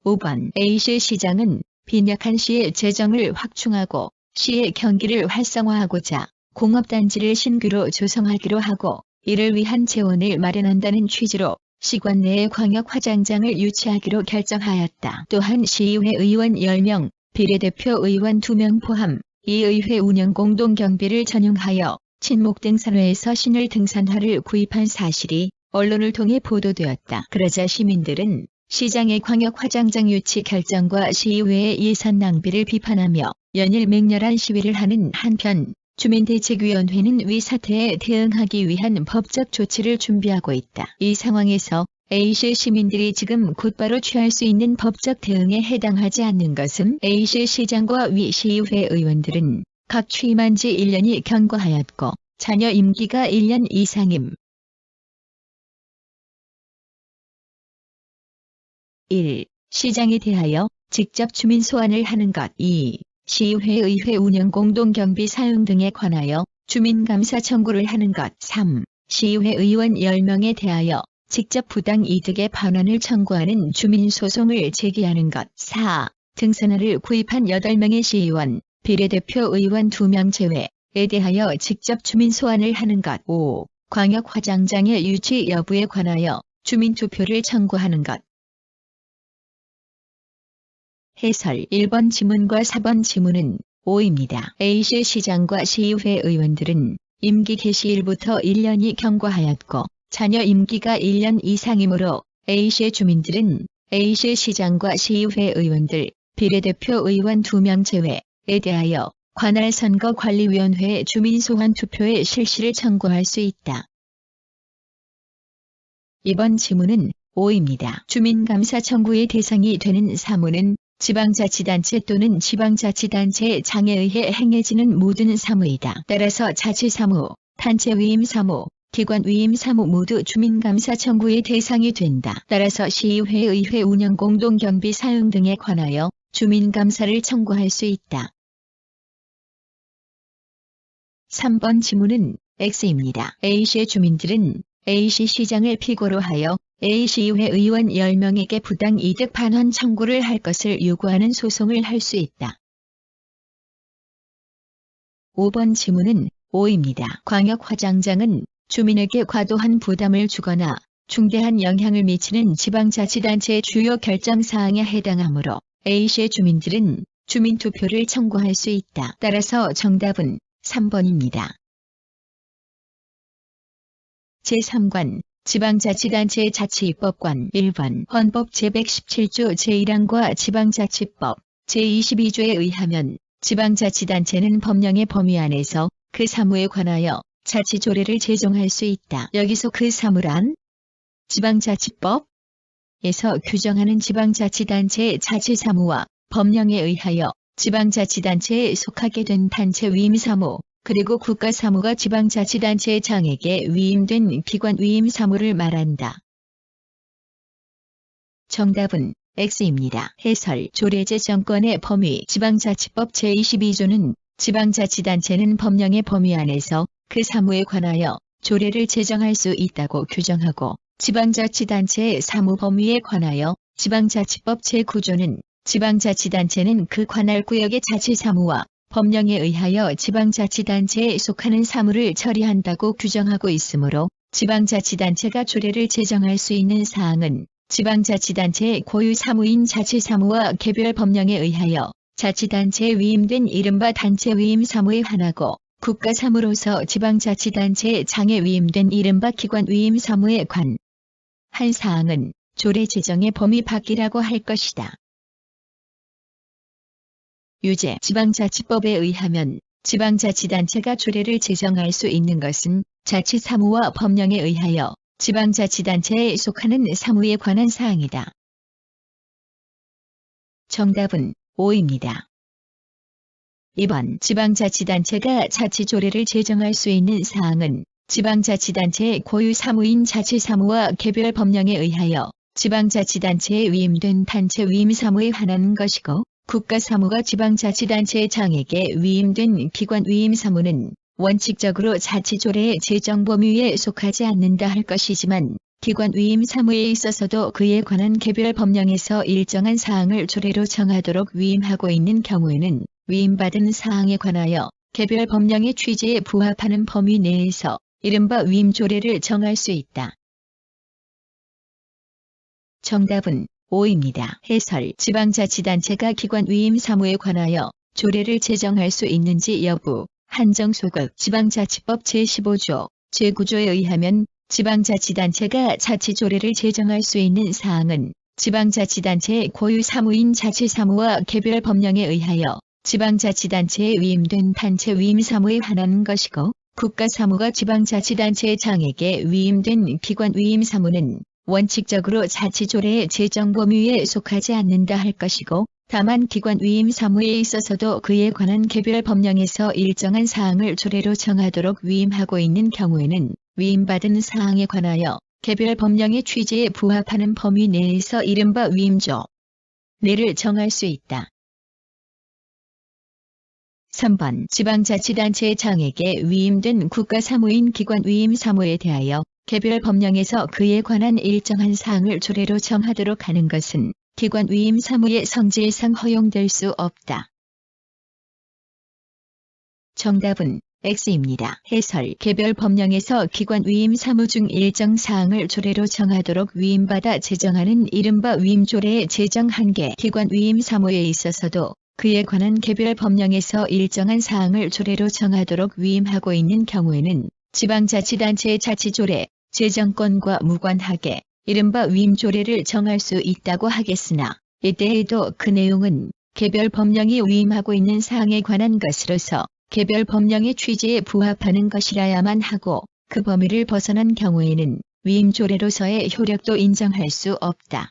5번 A시 시장은 빈약한 시의 재정을 확충하고 시의 경기를 활성화하고자 공업단지를 신규로 조성하기로 하고, 이를 위한 재원을 마련한다는 취지로 시관 내에 광역화장장을 유치하기로 결정하였다. 또한 시의회 의원 10명, 비례대표 의원 2명 포함 이 의회 운영 공동경비를 전용하여 친목 등산로에서 신을 등산화를 구입한 사실이 언론을 통해 보도되었다. 그러자 시민들은 시장의 광역화장장 유치 결정과 시의회의 예산 낭비를 비판하며 연일 맹렬한 시위를 하는 한편, 주민대책위원회는 위 사태에 대응하기 위한 법적 조치를 준비하고 있다. 이 상황에서 A시 시민들이 지금 곧바로 취할 수 있는 법적 대응에 해당하지 않는 것은 A시 시장과 위 시의회 의원들은 각 취임한 지 1년이 경과하였고 자녀 임기가 1년 이상임. 1. 시장에 대하여 직접 주민 소환을 하는 것. 2. 시의회 의회 운영 공동경비 사용 등에 관하여 주민감사 청구를 하는 것. 3. 시의회 의원 10명에 대하여 직접 부당 이득의 반환을 청구하는 주민소송을 제기하는 것. 4. 등산화를 구입한 8명의 시의원, 비례대표 의원 2명 제외에 대하여 직접 주민 소환을 하는 것. 5. 광역화장장의 유치 여부에 관하여 주민투표를 청구하는 것. 해설 1번 지문과 4번 지문은 O입니다. A시 시장과 시의회 의원들은 임기 개시일부터 1년이 경과하였고 자녀 임기가 1년 이상이므로 A시의 주민들은 A시 시장과 시의회 의원들, 비례대표 의원 2명 제외에 대하여 관할 선거관리위원회의 주민소환 투표의 실시를 청구할 수 있다. 이번 지문은 O입니다. 주민감사 청구의 대상이 되는 사무는 지방자치단체 또는 지방자치단체의 장에 의해 행해지는 모든 사무이다. 따라서 자치사무, 단체 위임 사무, 기관 위임 사무 모두 주민감사 청구의 대상이 된다. 따라서 시의회 의회 운영 공동경비 사용 등에 관하여 주민감사를 청구할 수 있다. 3번 지문은 X입니다. A시의 주민들은 A시 시장을 피고로 하여 A시의회 의원 10명에게 부당 이득 반환 청구를 할 것을 요구하는 소송을 할 수 있다. 5번 지문은 O입니다. 광역화장장은 주민에게 과도한 부담을 주거나 중대한 영향을 미치는 지방자치단체의 주요 결정사항에 해당하므로 A시의 주민들은 주민투표를 청구할 수 있다. 따라서 정답은 3번입니다. 제3관 지방자치단체의 자치입법관 1번 헌법 제117조 제1항과 지방자치법 제22조에 의하면 지방자치단체는 법령의 범위 안에서 그 사무에 관하여 자치조례를 제정할 수 있다. 여기서 그 사무란 지방자치법에서 규정하는 지방자치단체의 자치사무와 법령에 의하여 지방자치단체에 속하게 된 단체 위임사무, 그리고 국가사무가 지방자치단체의 장에게 위임된 기관 위임사무를 말한다. 정답은 X입니다. 해설 조례제 정권의 범위 지방자치법 제22조는 지방자치단체는 법령의 범위 안에서 그 사무에 관하여 조례를 제정할 수 있다고 규정하고, 지방자치단체의 사무 범위에 관하여 지방자치법 제9조는 지방자치단체는 그 관할 구역의 자치사무와 법령에 의하여 지방자치단체에 속하는 사무를 처리한다고 규정하고 있으므로 지방자치단체가 조례를 제정할 수 있는 사항은 지방자치단체의 고유 사무인 자치사무와 개별 법령에 의하여 자치단체에 위임된 이른바 단체 위임 사무에 한하고 국가사무로서 지방자치단체에 장에 위임된 이른바 기관 위임 사무에 관한 사항은 조례 제정의 범위 밖이라고 할 것이다. 유제 지방자치법에 의하면 지방자치단체가 조례를 제정할 수 있는 것은 자치사무와 법령에 의하여 지방자치단체에 속하는 사무에 관한 사항이다. 정답은 5입니다. 2번 지방자치단체가 자치조례를 제정할 수 있는 사항은 지방자치단체의 고유 사무인 자치사무와 개별 법령에 의하여 지방자치단체에 위임된 단체 위임 사무에 한하는 것이고 국가사무가 지방자치단체의 장에게 위임된 기관 위임 사무는 원칙적으로 자치조례의 제정 범위에 속하지 않는다 할 것이지만 기관 위임 사무에 있어서도 그에 관한 개별 법령에서 일정한 사항을 조례로 정하도록 위임하고 있는 경우에는 위임받은 사항에 관하여 개별 법령의 취지에 부합하는 범위 내에서 이른바 위임조례를 정할 수 있다. 정답은 5입니다. 해설 지방자치단체가 기관 위임 사무에 관하여 조례를 제정할 수 있는지 여부 한정소급 지방자치법 제15조 제9조에 의하면 지방자치단체가 자치조례를 제정할 수 있는 사항은 지방자치단체의 고유 사무인 자치사무와 개별 법령에 의하여 지방자치단체에 위임된 단체 위임 사무에 한하는 것이고 국가사무가 지방자치단체의 장에게 위임된 기관 위임 사무는 원칙적으로 자치조례의 제정 범위에 속하지 않는다 할 것이고 다만 기관 위임 사무에 있어서도 그에 관한 개별 법령에서 일정한 사항을 조례로 정하도록 위임하고 있는 경우에는 위임받은 사항에 관하여 개별 법령의 취지에 부합하는 범위 내에서 이른바 위임조례를 정할 수 있다. 3번 지방자치단체의 장에게 위임된 국가사무인 기관 위임 사무에 대하여 개별 법령에서 그에 관한 일정한 사항을 조례로 정하도록 하는 것은 기관 위임 사무의 성질상 허용될 수 없다. 정답은 X입니다. 해설 개별 법령에서 기관 위임 사무 중 일정 사항을 조례로 정하도록 위임받아 제정하는 이른바 위임조례의 제정 한계 기관 위임 사무에 있어서도 그에 관한 개별 법령에서 일정한 사항을 조례로 정하도록 위임하고 있는 경우에는 지방자치단체의 자치조례 제정권과 무관하게 이른바 위임조례를 정할 수 있다고 하겠으나 이때에도 그 내용은 개별 법령이 위임하고 있는 사항에 관한 것으로서 개별 법령의 취지에 부합하는 것이라야만 하고 그 범위를 벗어난 경우에는 위임조례로서의 효력도 인정할 수 없다.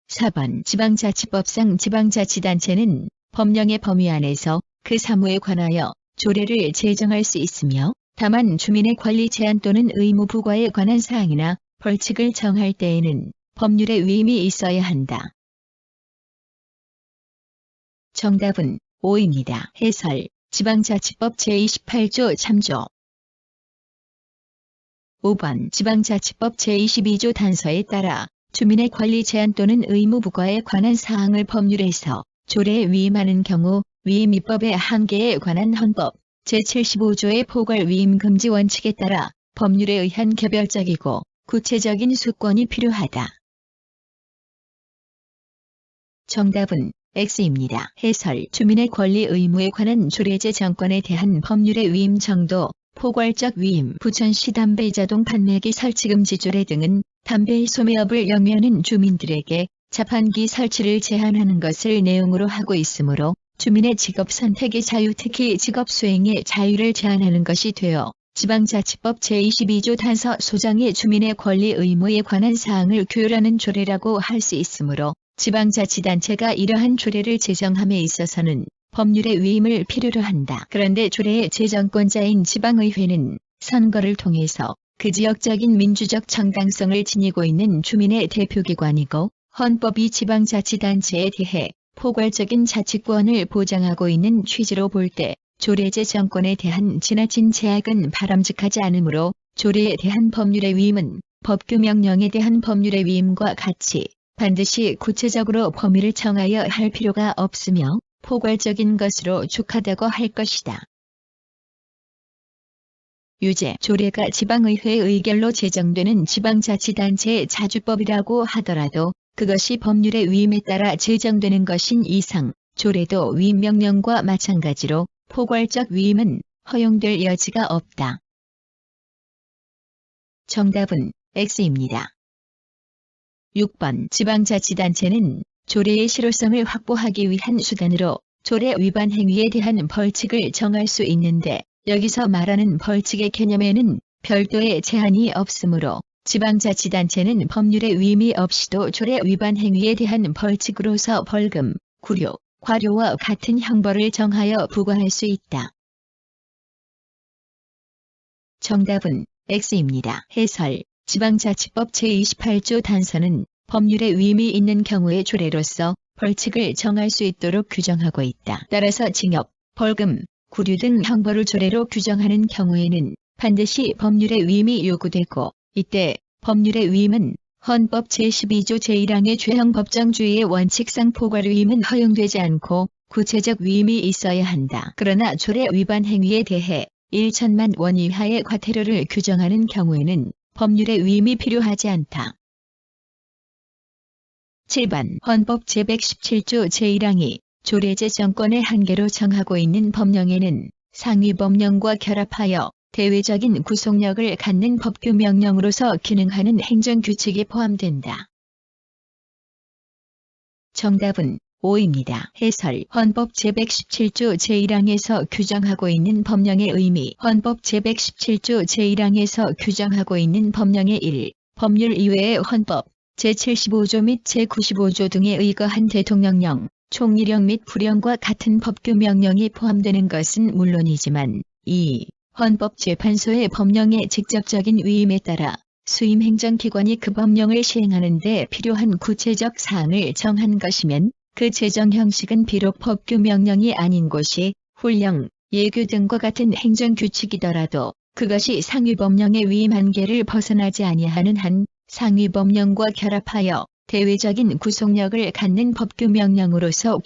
4번 지방자치법상 지방자치단체는 법령의 범위 안에서 그 사무에 관하여 조례를 제정할 수 있으며 다만 주민의 권리 제한 또는 의무 부과에 관한 사항이나 벌칙을 정할 때에는 법률의 위임이 있어야 한다. 정답은 5입니다. 해설 지방자치법 제28조 3조 5번 지방자치법 제22조 단서에 따라 주민의 권리 제한 또는 의무 부과에 관한 사항을 법률에서 조례에 위임하는 경우 위임입법의 한계에 관한 헌법 제75조의 포괄 위임 금지 원칙에 따라 법률에 의한 개별적이고 구체적인 수권이 필요하다. 정답은 X입니다. 해설 주민의 권리 의무에 관한 조례제 정권에 대한 법률의 위임 정도 포괄적 위임 부천시 담배 자동 판매기 설치 금지 조례 등은 담배 소매업을 영위하는 주민들에게 자판기 설치를 제한하는 것을 내용으로 하고 있으므로 주민의 직업 선택의 자유 특히 직업 수행의 자유를 제한하는 것이 되어 지방자치법 제22조 단서 소장의 주민의 권리 의무에 관한 사항을 규율하는 조례라고 할 수 있으므로 지방자치단체가 이러한 조례를 제정함에 있어서는 법률의 위임을 필요로 한다. 그런데 조례의 제정권자인 지방의회는 선거를 통해서 그 지역적인 민주적 정당성을 지니고 있는 주민의 대표기관이고 헌법이 지방자치단체에 대해 포괄적인 자치권을 보장하고 있는 취지로 볼 때 조례제 정권에 대한 지나친 제약은 바람직하지 않으므로 조례에 대한 법률의 위임은 법규 명령에 대한 법률의 위임과 같이 반드시 구체적으로 범위를 정하여 할 필요가 없으며 포괄적인 것으로 족하다고 할 것이다. 유죄 조례가 지방의회 의결로 제정되는 지방자치단체의 자주법이라고 하더라도 그것이 법률의 위임에 따라 제정되는 것인 이상 조례도 위임 명령과 마찬가지로 포괄적 위임은 허용될 여지가 없다. 정답은 X입니다. 6번 지방자치단체는 조례의 실효성을 확보하기 위한 수단으로 조례 위반 행위에 대한 벌칙을 정할 수 있는데 여기서 말하는 벌칙의 개념에는 별도의 제한이 없으므로 지방자치단체는 법률의 위임이 없이도 조례 위반 행위에 대한 벌칙으로서 벌금, 구류, 과료와 같은 형벌을 정하여 부과할 수 있다. 정답은 X입니다. 해설 지방자치법 제28조 단서는 법률의 위임이 있는 경우의 조례로서 벌칙을 정할 수 있도록 규정하고 있다. 따라서 징역, 벌금, 구류 등 형벌을 조례로 규정하는 경우에는 반드시 법률의 위임이 요구되고 이때 법률의 위임은 헌법 제12조 제1항의 죄형 법정주의의 원칙상 포괄 위임은 허용되지 않고 구체적 위임이 있어야 한다. 그러나 조례 위반 행위에 대해 1천만 원 이하의 과태료를 규정하는 경우에는 법률의 위임이 필요하지 않다. 7번 헌법 제117조 제1항이 조례제 정권의 한계로 정하고 있는 법령에는 상위 법령과 결합하여 대외적인 구속력을 갖는 법규 명령으로서 기능하는 행정규칙이 포함된다. 정답은 O입니다. 해설 헌법 제117조 제1항에서 규정하고 있는 법령의 의미 헌법 제117조 제1항에서 규정하고 있는 법령의 1. 법률 이외의 헌법 제75조 및 제95조 등에 의거한 대통령령, 총리령 및 부령과 같은 법규 명령이 포함되는 것은 물론이지만 2. 헌법재판소의 법령의 직접적인 위임에 따라 수임 행정기관이 그 법령을 시행하는 데 필요한 구체적 사항을 정한 것이면 그 제정 형식은 비록 법규 명령이 아닌 곳이 훈령, 예규 등과 같은 행정규칙이더라도 그것이 상위 법령의 위임 한계를 벗어나지 아니하는 한 상위 법령과 결합하여 대외적인 구속력을 갖는 법규 명령으로서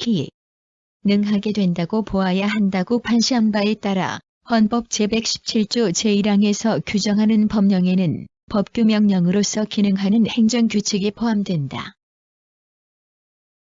기능하게 된다고 보아야 한다고 판시한 바에 따라 헌법 제117조 제1항에서 규정하는 법령에는 법규 명령으로서 기능하는 행정규칙이 포함된다.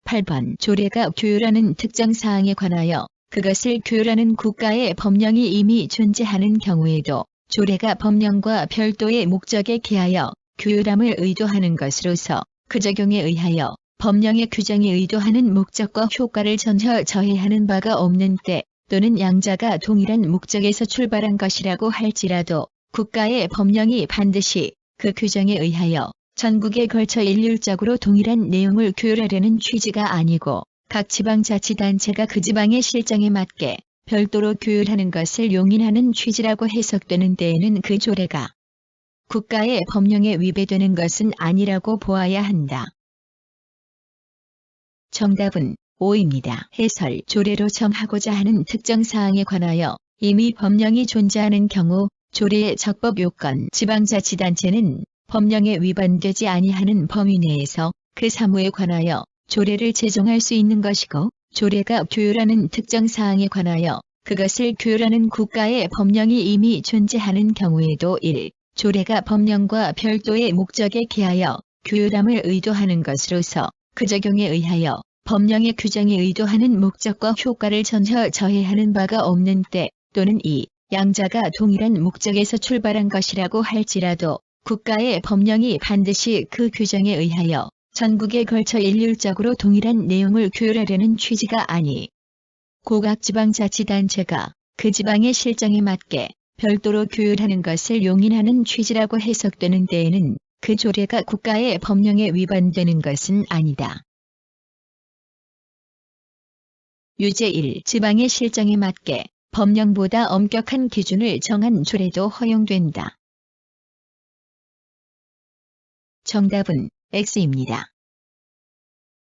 8번 조례가 규율하는 특정 사항에 관하여 그것을 규율하는 국가의 법령이 이미 존재하는 경우에도 조례가 법령과 별도의 목적에 기하여 규율함을 의도하는 것으로서 그 적용에 의하여 법령의 규정이 의도하는 목적과 효과를 전혀 저해하는 바가 없는 때 또는 양자가 동일한 목적에서 출발한 것이라고 할지라도 국가의 법령이 반드시 그 규정에 의하여 전국에 걸쳐 일률적으로 동일한 내용을 규율하려는 취지가 아니고 각 지방자치단체가 그 지방의 실정에 맞게 별도로 규율하는 것을 용인하는 취지라고 해석되는 데에는 그 조례가 국가의 법령에 위배되는 것은 아니라고 보아야 한다. 정답은 O입니다. 해설 조례로 정하고자 하는 특정 사항에 관하여 이미 법령이 존재하는 경우 조례의 적법 요건 지방자치단체는 법령에 위반되지 아니하는 범위 내에서 그 사무에 관하여 조례를 제정할 수 있는 것이고 조례가 규율하는 특정 사항에 관하여 그것을 규율하는 국가의 법령이 이미 존재하는 경우에도 1. 조례가 법령과 별도의 목적에 기하여 규율함을 의도하는 것으로서 그 적용에 의하여 법령의 규정이 의도하는 목적과 효과를 전혀 저해하는 바가 없는 때 또는 2. 양자가 동일한 목적에서 출발한 것이라고 할지라도 국가의 법령이 반드시 그 규정에 의하여 전국에 걸쳐 일률적으로 동일한 내용을 규율하려는 취지가 아니 고각지방자치단체가 그 지방의 실정에 맞게 별도로 규율하는 것을 용인하는 취지라고 해석되는 데에는 그 조례가 국가의 법령에 위반되는 것은 아니다. 유제 1. 지방의 실정에 맞게 법령보다 엄격한 기준을 정한 조례도 허용된다. 정답은 X입니다.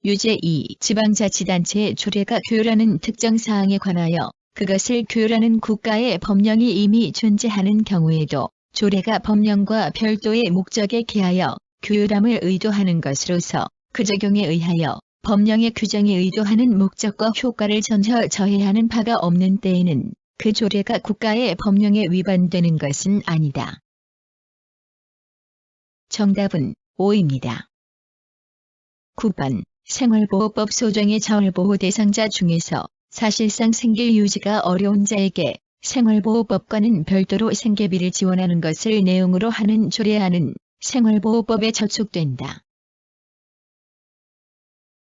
유제 2. 지방자치단체의 조례가 규율하는 특정 사항에 관하여 그것을 규율하는 국가의 법령이 이미 존재하는 경우에도 조례가 법령과 별도의 목적에 기하여 규율함을 의도하는 것으로서 그 적용에 의하여 법령의 규정에 의도하는 목적과 효과를 전혀 저해하는 바가 없는 때에는 그 조례가 국가의 법령에 위반되는 것은 아니다. 정답은 5입니다. 9번 생활보호법 소정의 자활보호 대상자 중에서 사실상 생계 유지가 어려운 자에게 생활보호법과는 별도로 생계비를 지원하는 것을 내용으로 하는 조례안은 생활보호법에 저촉된다.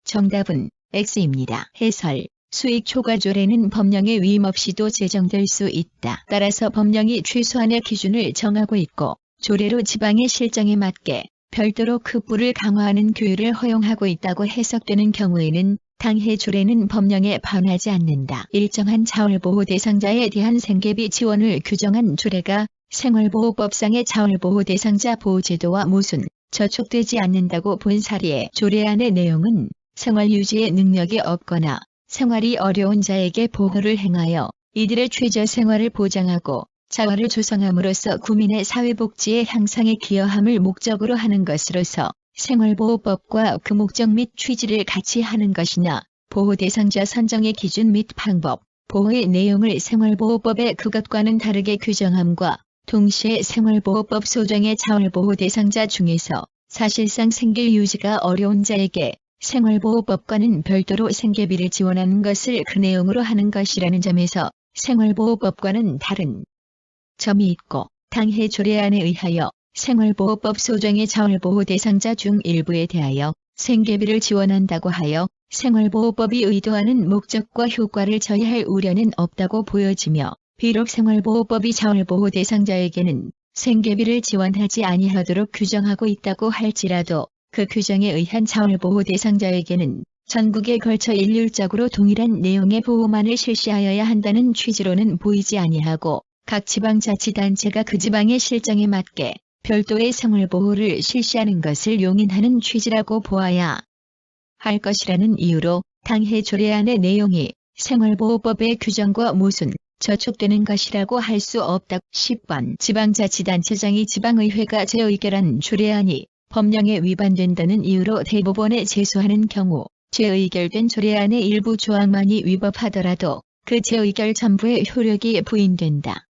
정답은 X입니다. 해설 수익 초과 조례는 법령의 위임 없이도 제정될 수 있다. 따라서 법령이 최소한의 기준을 정하고 있고 조례로 지방의 실정에 맞게 별도로 급부를 강화하는 규율을 허용하고 있다고 해석되는 경우에는 당해 조례는 법령에 반하지 않는다. 일정한 자활보호 대상자에 대한 생계비 지원을 규정한 조례가 생활보호법상의 자활보호 대상자 보호제도와 무슨 저촉되지 않는다고 본 사례의 조례안의 내용은 생활유지의 능력이 없거나 생활이 어려운 자에게 보호를 행하여 이들의 최저 생활을 보장하고 자활을 조성함으로써 국민의 사회복지의 향상에 기여함을 목적으로 하는 것으로서 생활보호법과 그 목적 및 취지를 같이 하는 것이나 보호 대상자 선정의 기준 및 방법, 보호의 내용을 생활보호법의 그것과는 다르게 규정함과 동시에 생활보호법 소정의 자활보호 대상자 중에서 사실상 생계 유지가 어려운 자에게 생활보호법과는 별도로 생계비를 지원하는 것을 그 내용으로 하는 것이라는 점에서 생활보호법과는 다른 점이 있고 당해 조례안에 의하여 생활보호법 소정의 자활보호 대상자 중 일부에 대하여 생계비를 지원한다고 하여 생활보호법이 의도하는 목적과 효과를 저해할 우려는 없다고 보여지며 비록 생활보호법이 자활보호 대상자에게는 생계비를 지원하지 아니하도록 규정하고 있다고 할지라도 그 규정에 의한 자활보호 대상자에게는 전국에 걸쳐 일률적으로 동일한 내용의 보호만을 실시하여야 한다는 취지로는 보이지 아니하고 각 지방자치단체가 그 지방의 실정에 맞게 별도의 생활보호를 실시하는 것을 용인하는 취지라고 보아야 할 것이라는 이유로 당해 조례안의 내용이 생활보호법의 규정과 무슨 저촉되는 것이라고 할 수 없다. 10번 지방자치단체장이 지방의회가 재의결한 조례안이 법령에 위반된다는 이유로 대법원에 제소하는 경우 재의결된 조례안의 일부 조항만이 위법하더라도 그 재의결 전부의 효력이 부인된다.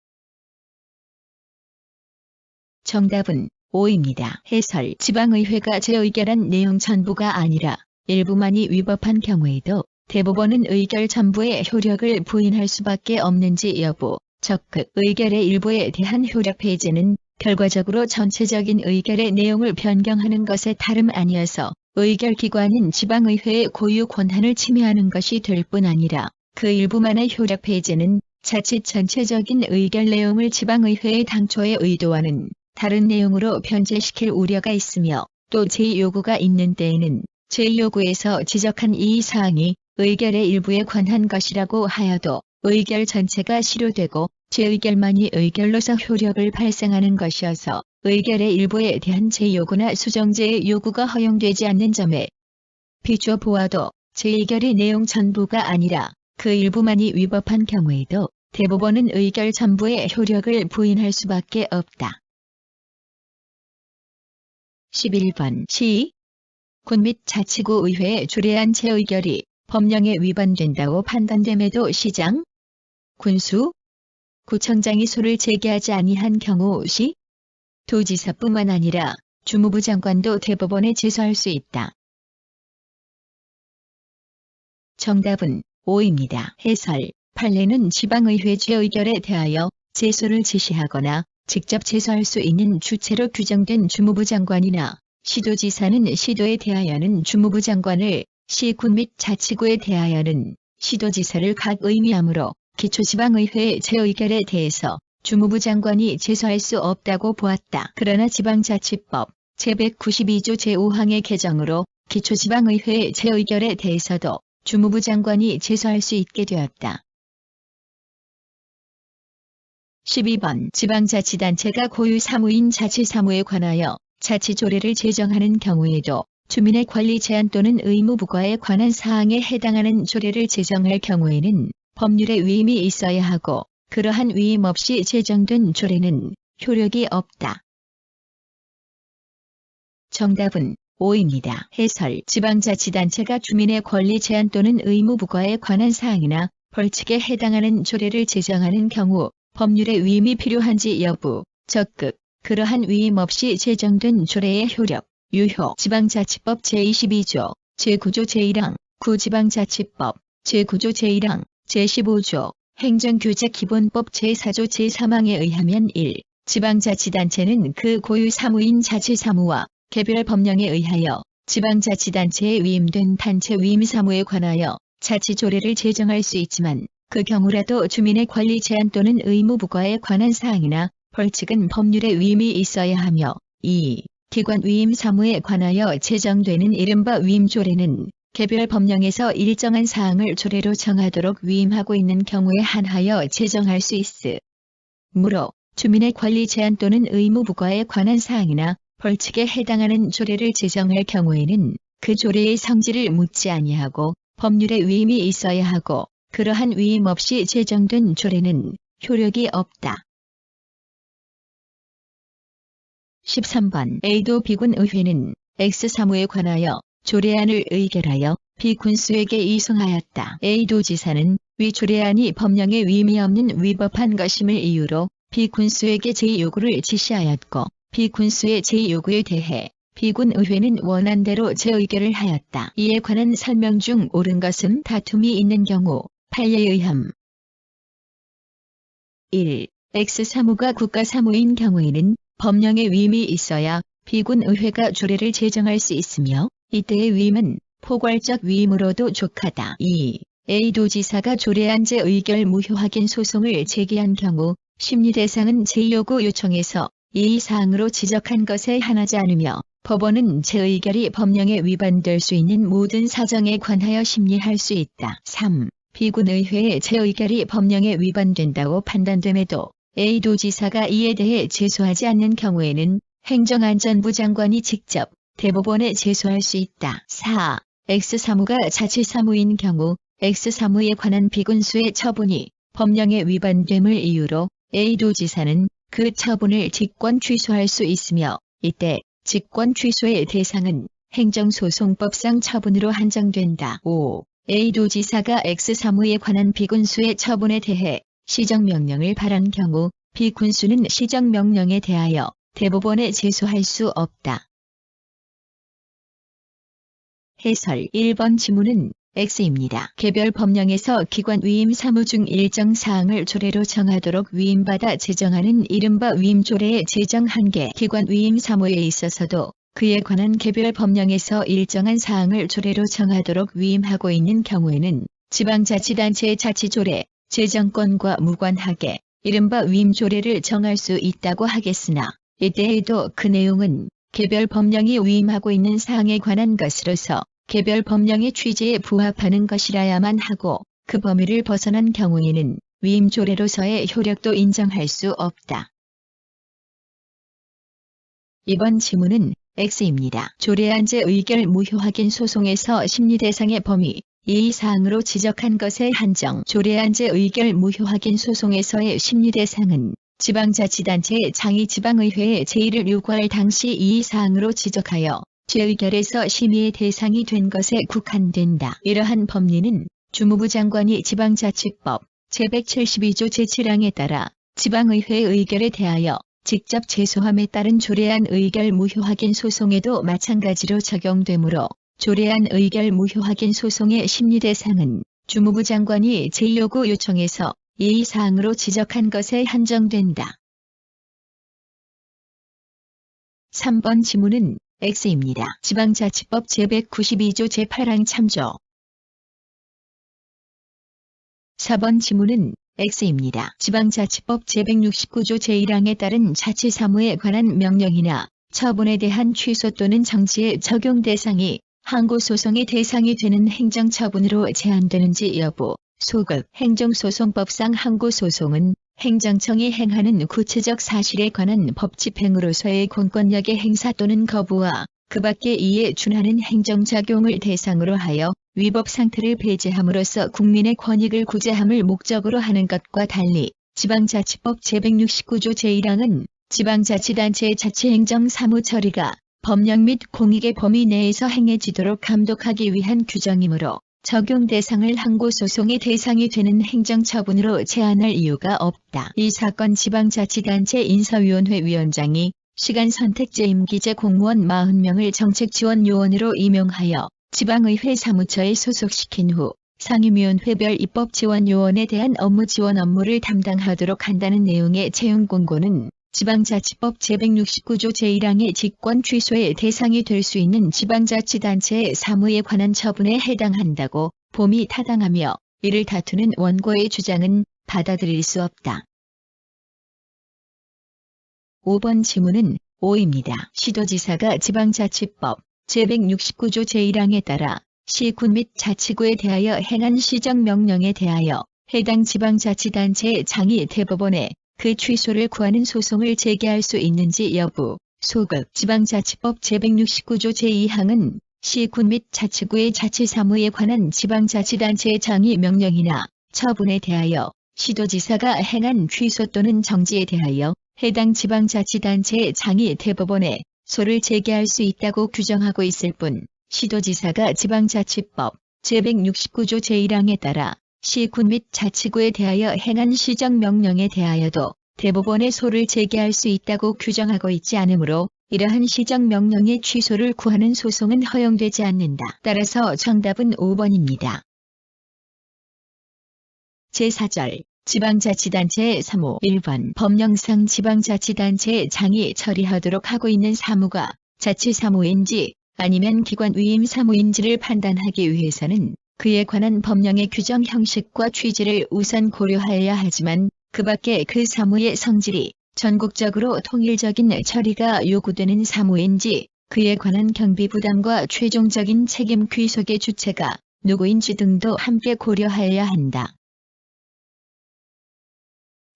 정답은 5입니다. 해설 지방의회가 재의결한 내용 전부가 아니라 일부만이 위법한 경우에도 대법원은 의결 전부의 효력을 부인할 수밖에 없는지 여부, 적극 의결의 일부에 대한 효력 폐지는 결과적으로 전체적인 의결의 내용을 변경하는 것에 다름 아니어서 의결기관인 지방의회의 고유 권한을 침해하는 것이 될 뿐 아니라 그 일부만의 효력 폐지는 자칫 전체적인 의결 내용을 지방의회의 당초의 의도와는 다른 내용으로 변제시킬 우려가 있으며 또 제2요구가 있는 때에는 제2요구에서 지적한 이 사항이 의결의 일부에 관한 것이라고 하여도 의결 전체가 실효되고 재의결만이 의결로서 효력을 발생하는 것이어서 의결의 일부에 대한 제2요구나 수정제의 요구가 허용되지 않는 점에 비춰 보아도 재의결의 내용 전부가 아니라 그 일부만이 위법한 경우에도 대법원은 의결 전부의 효력을 부인할 수밖에 없다. 11번 시. 군 및 자치구 의회의 조례안 재의결이 법령에 위반된다고 판단됨에도 시장, 군수, 구청장이 소를 제기하지 아니한 경우 시, 도지사뿐만 아니라 주무부 장관도 대법원에 제소할 수 있다. 정답은 5입니다. 해설 판례는 지방의회 재의결에 대하여 제소를 지시하거나 직접 제소할 수 있는 주체로 규정된 주무부 장관이나 시도지사는 시도에 대하여는 주무부 장관을, 시군 및 자치구에 대하여는 시도지사를 각 의미하므로 기초지방의회의 재의결에 대해서 주무부 장관이 제소할 수 없다고 보았다. 그러나 지방자치법 제192조 제5항의 개정으로 기초지방의회의 재의결에 대해서도 주무부 장관이 제소할 수 있게 되었다. 12번 지방자치단체가 고유 사무인 자치사무에 관하여 자치조례를 제정하는 경우에도 주민의 권리 제한 또는 의무 부과에 관한 사항에 해당하는 조례를 제정할 경우에는 법률의 위임이 있어야 하고 그러한 위임 없이 제정된 조례는 효력이 없다. 정답은 5입니다. 해설 지방자치단체가 주민의 권리 제한 또는 의무 부과에 관한 사항이나 벌칙에 해당하는 조례를 제정하는 경우 법률의 위임이 필요한지 여부, 적극, 그러한 위임 없이 제정된 조례의 효력, 유효 지방자치법 제22조, 제9조 제1항, 구지방자치법, 제9조 제1항, 제15조, 행정규제기본법 제4조 제3항에 의하면 1. 지방자치단체는 그 고유 사무인 자치사무와 개별 법령에 의하여 지방자치단체에 위임된 단체 위임 사무에 관하여 자치조례를 제정할 수 있지만 그 경우라도 주민의 권리 제한 또는 의무 부과에 관한 사항이나 벌칙은 법률의 위임이 있어야 하며 2. 기관 위임 사무에 관하여 제정되는 이른바 위임조례는 개별 법령에서 일정한 사항을 조례로 정하도록 위임하고 있는 경우에 한하여 제정할 수 있으므로 주민의 권리 제한 또는 의무 부과에 관한 사항이나 벌칙에 해당하는 조례를 제정할 경우에는 그 조례의 성질을 묻지 아니하고 법률의 위임이 있어야 하고 그러한 위임 없이 제정된 조례는 효력이 없다. 13번 A도 비군의회는 X사무에 관하여 조례안을 의결하여 B군수에게 이송하였다. A도지사는 위 조례안이 법령에 위임이 없는 위법한 것임을 이유로 B군수에게 제2요구를 지시하였고 B군수의 제2요구에 대해 B군의회는 원안대로 재의결을 하였다. 이에 관한 설명 중 옳은 것은 다툼이 있는 경우 판례에 의함. 1. X사무가 국가사무인 경우에는 법령의 위임이 있어야 B군의회가 조례를 제정할 수 있으며 이때의 위임은 포괄적 위임으로도 족하다. 2. A도지사가 조례안 재의결 무효확인 소송을 제기한 경우 심리 대상은 제2요구 요청에서 이 사항으로 지적한 것에 한하지 않으며 법원은 재의결이 법령에 위반될 수 있는 모든 사정에 관하여 심리할 수 있다. 3. B군의회의 재의결이 법령에 위반된다고 판단됨에도 A도지사가 이에 대해 제소하지 않는 경우에는 행정안전부 장관이 직접 대법원에 제소할 수 있다. 4. X사무가 자치사무인 경우 X사무에 관한 B군수의 처분이 법령에 위반됨을 이유로 A도지사는 그 처분을 직권 취소할 수 있으며 이때 직권 취소의 대상은 행정소송법상 처분으로 한정된다. 5. A도지사가 X사무에 관한 B군수의 처분에 대해 시정명령을 발한 경우 B군수는 시정명령에 대하여 대법원에 제소할 수 없다. 해설 1번 지문은 X입니다. 개별 법령에서 기관 위임 사무 중 일정 사항을 조례로 정하도록 위임받아 제정하는 이른바 위임조례의 제정 한계 기관 위임 사무에 있어서도 그에 관한 개별 법령에서 일정한 사항을 조례로 정하도록 위임하고 있는 경우에는 지방자치단체의 자치조례 제정권과 무관하게 이른바 위임조례를 정할 수 있다고 하겠으나 이때에도 그 내용은 개별 법령이 위임하고 있는 사항에 관한 것으로서 개별 법령의 취지에 부합하는 것이라야만 하고 그 범위를 벗어난 경우에는 위임조례로서의 효력도 인정할 수 없다. 이번 지문은 X입니다. 조례안 재의결 무효확인 소송에서 심리 대상의 범위 이 사항으로 지적한 것에 한정 조례안 재의결 무효확인 소송에서의 심리 대상은 지방자치단체의 장의지방의회에 제의를 요구할 당시 이 사항으로 지적하여 재의결에서 심의의 대상이 된 것에 국한된다. 이러한 법리는 주무부 장관이 지방자치법 제172조 제7항에 따라 지방의회 의결에 대하여 직접 제소함에 따른 조례안 의결 무효확인 소송에도 마찬가지로 적용되므로 조례안 의결 무효확인 소송의 심리 대상은 주무부 장관이 제2요구 요청에서 이 사항으로 지적한 것에 한정된다. 3번 지문은 X입니다. 지방자치법 제192조 제8항 참조 4번 지문은 X입니다. 지방자치법 제169조 제1항에 따른 자치사무에 관한 명령이나 처분에 대한 취소 또는 정지의 적용 대상이 항고소송의 대상이 되는 행정처분으로 제한되는지 여부, 소급 행정소송법상 항고소송은 행정청이 행하는 구체적 사실에 관한 법 집행으로서의 공권력의 행사 또는 거부와 그 밖에 이에 준하는 행정작용을 대상으로 하여 위법 상태를 배제함으로써 국민의 권익을 구제함을 목적으로 하는 것과 달리 지방자치법 제169조 제1항은 지방자치단체의 자치행정 사무 처리가 법령 및 공익의 범위 내에서 행해지도록 감독하기 위한 규정이므로 적용 대상을 항고소송의 대상이 되는 행정처분으로 제한할 이유가 없다. 이 사건 지방자치단체 인사위원회 위원장이 시간 선택제 임기제 공무원 40명을 정책지원요원으로 임용하여 지방의회 사무처에 소속시킨 후 상임위원회별 입법지원요원에 대한 업무 지원 업무를 담당하도록 한다는 내용의 채용공고는 지방자치법 제169조 제1항의 직권 취소의 대상이 될 수 있는 지방자치단체의 사무에 관한 처분에 해당한다고 봄이 타당하며 이를 다투는 원고의 주장은 받아들일 수 없다. 5번 지문은 오입니다. 시도지사가 지방자치법 제169조 제1항에 따라 시군 및 자치구에 대하여 행한 시정명령에 대하여 해당 지방자치단체의 장이 대법원에 그 취소를 구하는 소송을 제기할 수 있는지 여부. 소급 지방자치법 제169조 제2항은 시군 및 자치구의 자치사무에 관한 지방자치단체의 장의 명령이나 처분에 대하여 시도지사가 행한 취소 또는 정지에 대하여 해당 지방자치단체의 장이 대법원에 소를 제기할 수 있다고 규정하고 있을 뿐 시도지사가 지방자치법 제169조 제1항에 따라 시군 및 자치구에 대하여 행한 시정명령에 대하여도 대법원에 소를 제기할 수 있다고 규정하고 있지 않으므로 이러한 시정명령의 취소를 구하는 소송은 허용되지 않는다. 따라서 정답은 5번입니다. 제4절 지방자치단체의 사무 1번 법령상 지방자치단체의 장이 처리하도록 하고 있는 사무가 자치사무인지 아니면 기관 위임 사무인지를 판단하기 위해서는 그에 관한 법령의 규정 형식과 취지를 우선 고려하여야 하지만 그 밖에 그 사무의 성질이 전국적으로 통일적인 처리가 요구되는 사무인지 그에 관한 경비 부담과 최종적인 책임 귀속의 주체가 누구인지 등도 함께 고려하여야 한다.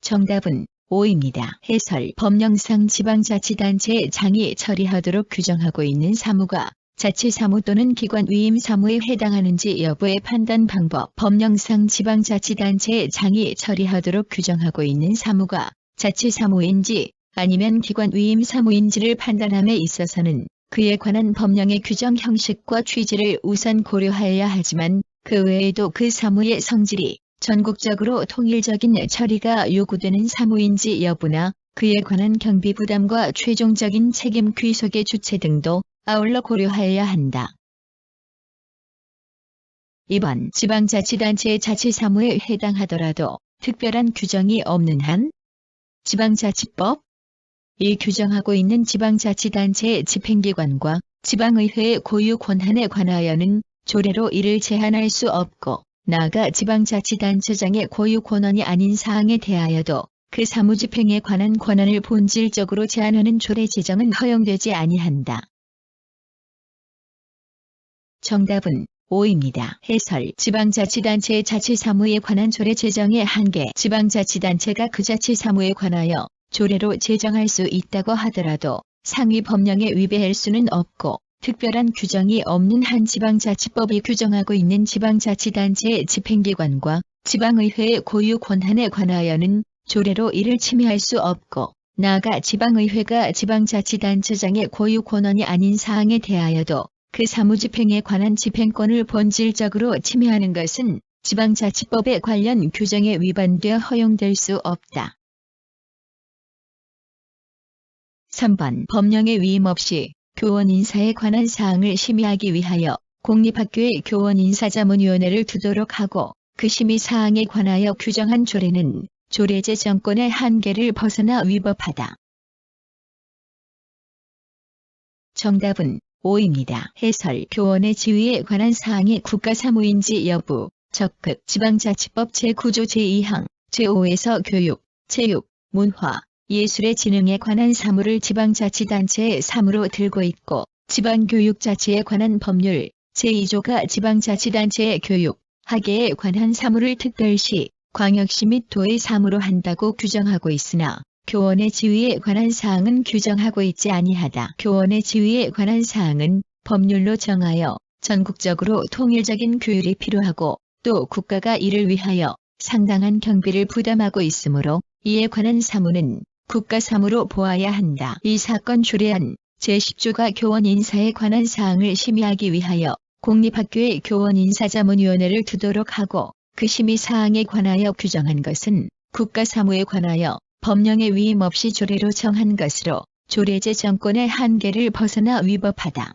정답은 5입니다. 해설 법령상 지방자치단체의 장이 처리하도록 규정하고 있는 사무가 자치사무 또는 기관 위임 사무에 해당하는지 여부의 판단 방법. 법령상 지방자치단체의 장이 처리하도록 규정하고 있는 사무가 자치사무인지 아니면 기관 위임 사무인지를 판단함에 있어서는 그에 관한 법령의 규정 형식과 취지를 우선 고려하여야 하지만 그 외에도 그 사무의 성질이 전국적으로 통일적인 처리가 요구되는 사무인지 여부나 그에 관한 경비 부담과 최종적인 책임 귀속의 주체 등도 아울러 고려하여야 한다. 2번 지방자치단체의 자치사무에 해당하더라도 특별한 규정이 없는 한 지방자치법 이 규정하고 있는 지방자치단체의 집행기관과 지방의회의 고유 권한에 관하여는 조례로 이를 제한할 수 없고 나아가 지방자치단체장의 고유 권한이 아닌 사항에 대하여도 그 사무집행에 관한 권한을 본질적으로 제한하는 조례 제정은 허용되지 아니한다. 정답은 5입니다. 해설 지방자치단체의 자치사무에 관한 조례 제정의 한계 지방자치단체가 그 자치사무에 관하여 조례로 제정할 수 있다고 하더라도 상위 법령에 위배할 수는 없고 특별한 규정이 없는 한 지방자치법이 규정하고 있는 지방자치단체의 집행기관과 지방의회의 고유 권한에 관하여는 조례로 이를 침해할 수 없고 나아가 지방의회가 지방자치단체장의 고유 권한이 아닌 사항에 대하여도 그 사무집행에 관한 집행권을 본질적으로 침해하는 것은 지방자치법의 관련 규정에 위반되어 허용될 수 없다. 3번 법령의 위임 없이 교원 인사에 관한 사항을 심의하기 위하여 공립학교의 교원 인사자문위원회를 두도록 하고 그 심의 사항에 관하여 규정한 조례는 조례 제정권의 한계를 벗어나 위법하다. 정답은 5입니다. 해설 교원의 지위에 관한 사항이 국가사무인지 여부 적극 지방자치법 제9조 제2항 제5에서 교육, 체육, 문화, 예술의 진흥에 관한 사무를 지방자치단체의 사무로 들고 있고 지방교육자치에 관한 법률 제2조가 지방자치단체의 교육, 학예에 관한 사무를 특별시, 광역시 및 도의 사무로 한다고 규정하고 있으나 교원의 지위에 관한 사항은 규정하고 있지 아니하다. 교원의 지위에 관한 사항은 법률로 정하여 전국적으로 통일적인 규율이 필요하고 또 국가가 이를 위하여 상당한 경비를 부담하고 있으므로 이에 관한 사무는 국가사무로 보아야 한다. 이 사건 조례안 제10조가 교원 인사에 관한 사항을 심의하기 위하여 공립학교에 교원 인사자문위원회를 두도록 하고 그 심의 사항에 관하여 규정한 것은 국가사무에 관하여 법령의 위임 없이 조례로 정한 것으로 조례제 정권의 한계를 벗어나 위법하다.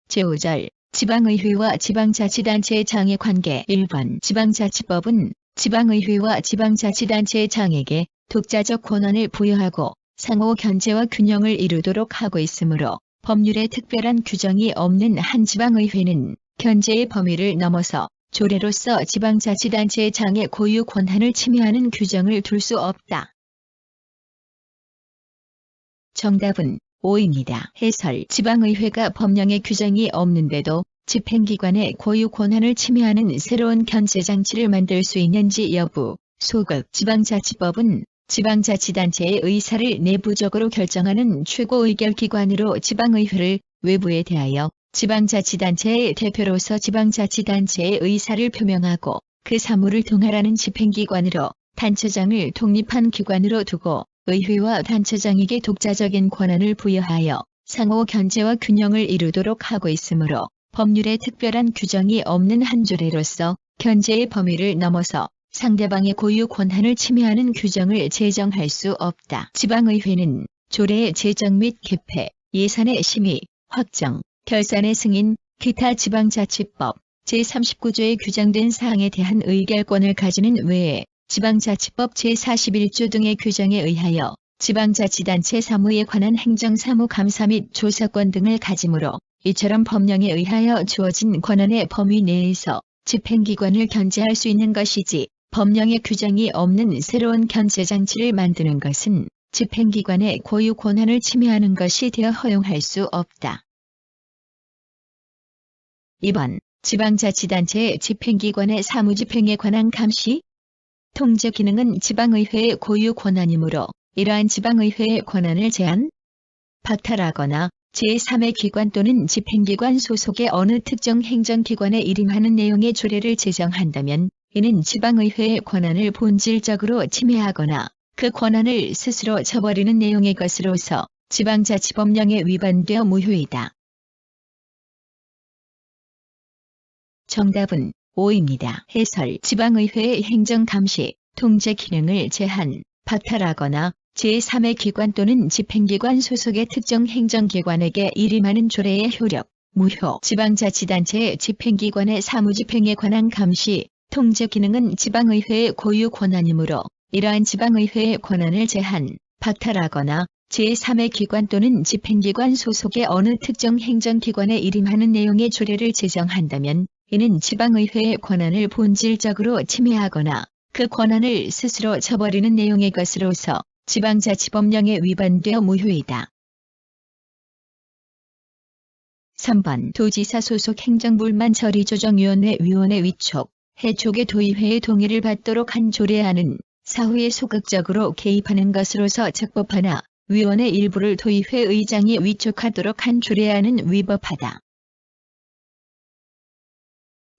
제5절 지방의회와 지방자치단체의 장애 관계 1번 지방자치법은 지방의회와 지방자치단체의 장에게 독자적 권한을 부여하고 상호 견제와 균형을 이루도록 하고 있으므로 법률에 특별한 규정이 없는 한 지방의회는 견제의 범위를 넘어서 조례로서 지방자치단체의 장의 고유 권한을 침해하는 규정을 둘 수 없다. 정답은 5입니다. 해설 지방의회가 법령의 규정이 없는데도 집행기관의 고유 권한을 침해하는 새로운 견제장치를 만들 수 있는지 여부. 소극 지방자치법은 지방자치단체의 의사를 내부적으로 결정하는 최고의결기관으로 지방의회를 외부에 대하여 지방자치단체의 대표로서 지방자치단체의 의사를 표명하고 그 사무를 통할하는 집행기관으로 단체장을 독립한 기관으로 두고 의회와 단체장에게 독자적인 권한을 부여하여 상호 견제와 균형을 이루도록 하고 있으므로 법률에 특별한 규정이 없는 한 조례로서 견제의 범위를 넘어서 상대방의 고유 권한을 침해하는 규정을 제정할 수 없다. 지방의회는 조례의 제정 및 개폐, 예산의 심의, 확정, 결산의 승인, 기타 지방자치법 제39조에 규정된 사항에 대한 의결권을 가지는 외에 지방자치법 제41조 등의 규정에 의하여 지방자치단체 사무에 관한 행정사무 감사 및 조사권 등을 가지므로 이처럼 법령에 의하여 주어진 권한의 범위 내에서 집행기관을 견제할 수 있는 것이지 법령의 규정이 없는 새로운 견제장치를 만드는 것은 집행기관의 고유 권한을 침해하는 것이 되어 허용할 수 없다. 2번 지방자치단체의 집행기관의 사무집행에 관한 감시 통제 기능은 지방의회의 고유 권한이므로 이러한 지방의회의 권한을 제한, 박탈하거나 제3의 기관 또는 집행기관 소속의 어느 특정 행정기관에 일임하는 내용의 조례를 제정한다면 이는 지방의회의 권한을 본질적으로 침해하거나 그 권한을 스스로 저버리는 내용의 것으로서 지방자치법령에 위반되어 무효이다. 정답은 5입니다. 해설 지방의회의 행정감시, 통제 기능을 제한, 박탈하거나 제3의 기관 또는 집행기관 소속의 특정 행정기관에게 일임하는 조례의 효력, 무효. 지방자치단체의 집행기관의 사무집행에 관한 감시, 통제 기능은 지방의회의 고유 권한이므로 이러한 지방의회의 권한을 제한, 박탈하거나 제3의 기관 또는 집행기관 소속의 어느 특정 행정기관에 일임하는 내용의 조례를 제정한다면 이는 지방의회의 권한을 본질적으로 침해하거나 그 권한을 스스로 저버리는 내용의 것으로서 지방자치법령에 위반되어 무효이다. 3번 도지사 소속 행정불만 처리조정위원회 위원회 위촉, 해촉의 도의회의 동의를 받도록 한 조례안은 사후에 소극적으로 개입하는 것으로서 적법하나 위원회 일부를 도의회 의장이 위촉하도록 한 조례안은 위법하다.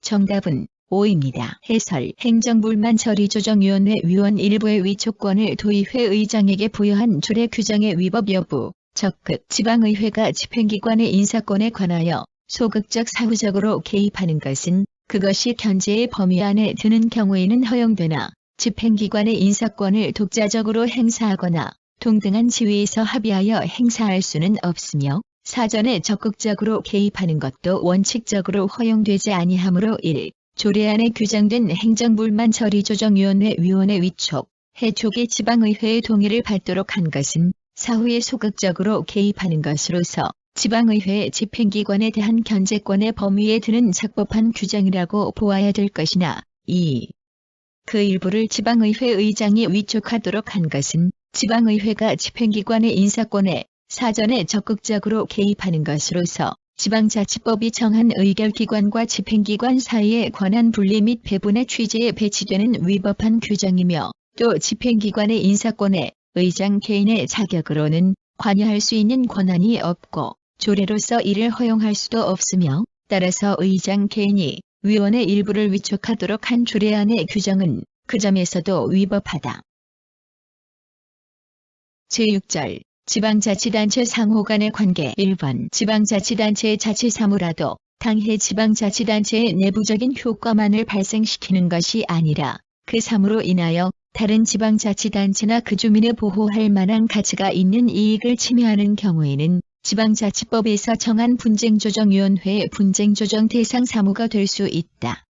정답은 5입니다. 해설 행정불만 처리조정위원회 위원 일부의 위촉권을 도의회 의장에게 부여한 조례 규정의 위법 여부. 적극 지방의회가 집행기관의 인사권에 관하여 소극적 사후적으로 개입하는 것은 그것이 견제의 범위 안에 드는 경우에는 허용되나 집행기관의 인사권을 독자적으로 행사하거나 동등한 지위에서 합의하여 행사할 수는 없으며 사전에 적극적으로 개입하는 것도 원칙적으로 허용되지 아니하므로 1. 조례안에 규정된 행정불만 처리조정위원회 위원회 위촉, 해촉의 지방의회의 동의를 받도록 한 것은 사후에 소극적으로 개입하는 것으로서 지방의회 집행기관에 대한 견제권의 범위에 드는 적법한 규정이라고 보아야 될 것이나 2. 그 일부를 지방의회 의장이 위촉하도록 한 것은 지방의회가 집행기관의 인사권에 사전에 적극적으로 개입하는 것으로서 지방자치법이 정한 의결기관과 집행기관 사이의 권한 분리 및 배분의 취지에 배치되는 위법한 규정이며 또 집행기관의 인사권에 의장 개인의 자격으로는 관여할 수 있는 권한이 없고 조례로서 이를 허용할 수도 없으며 따라서 의장 개인이 위원회 일부를 위촉하도록 한 조례안의 규정은 그 점에서도 위법하다. 제6절 지방자치단체 상호 간의 관계 1번 지방자치단체의 자치사무라도 당해 지방자치단체의 내부적인 효과만을 발생시키는 것이 아니라 그 사무로 인하여 다른 지방자치단체나 그 주민을 보호할 만한 가치가 있는 이익을 침해하는 경우에는 지방자치법에서 정한 분쟁조정위원회의 분쟁조정 대상 사무가 될 수 있다.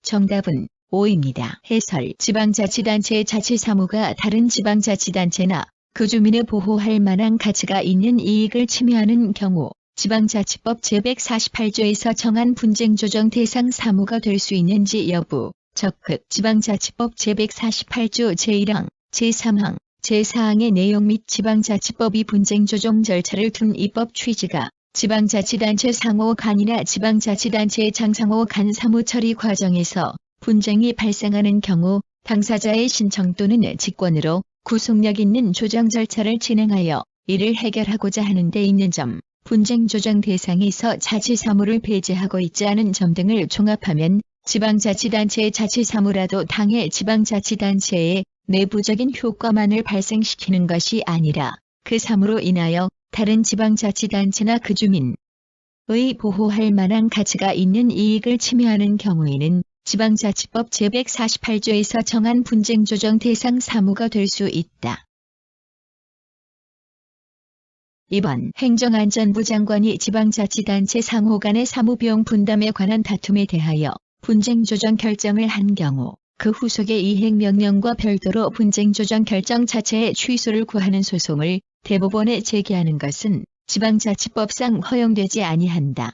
정답은 5입니다. 해설 지방자치단체의 자치사무가 다른 지방자치단체나 그 주민을 보호할 만한 가치가 있는 이익을 침해하는 경우 지방자치법 제148조에서 정한 분쟁조정 대상 사무가 될 수 있는지 여부, 적극 지방자치법 제148조 제1항, 제3항, 제4항의 내용 및 지방자치법이 분쟁조정 절차를 둔 입법 취지가 지방자치단체 상호 간이나 지방자치단체의 장상호 간 사무처리 과정에서 분쟁이 발생하는 경우 당사자의 신청 또는 직권으로 구속력 있는 조정 절차를 진행하여 이를 해결하고자 하는 데 있는 점, 분쟁조정 대상에서 자치사무를 배제하고 있지 않은 점 등을 종합하면 지방자치단체의 자치사무라도 당해 지방자치단체의 내부적인 효과만을 발생시키는 것이 아니라 그 사무로 인하여 다른 지방자치단체나 그 주민의 보호할 만한 가치가 있는 이익을 침해하는 경우에는 지방자치법 제148조에서 정한 분쟁조정 대상 사무가 될 수 있다. 2번 행정안전부 장관이 지방자치단체 상호 간의 사무비용 분담에 관한 다툼에 대하여 분쟁조정 결정을 한 경우 그 후속의 이행명령과 별도로 분쟁조정 결정 자체의 취소를 구하는 소송을 대법원에 제기하는 것은 지방자치법상 허용되지 아니한다.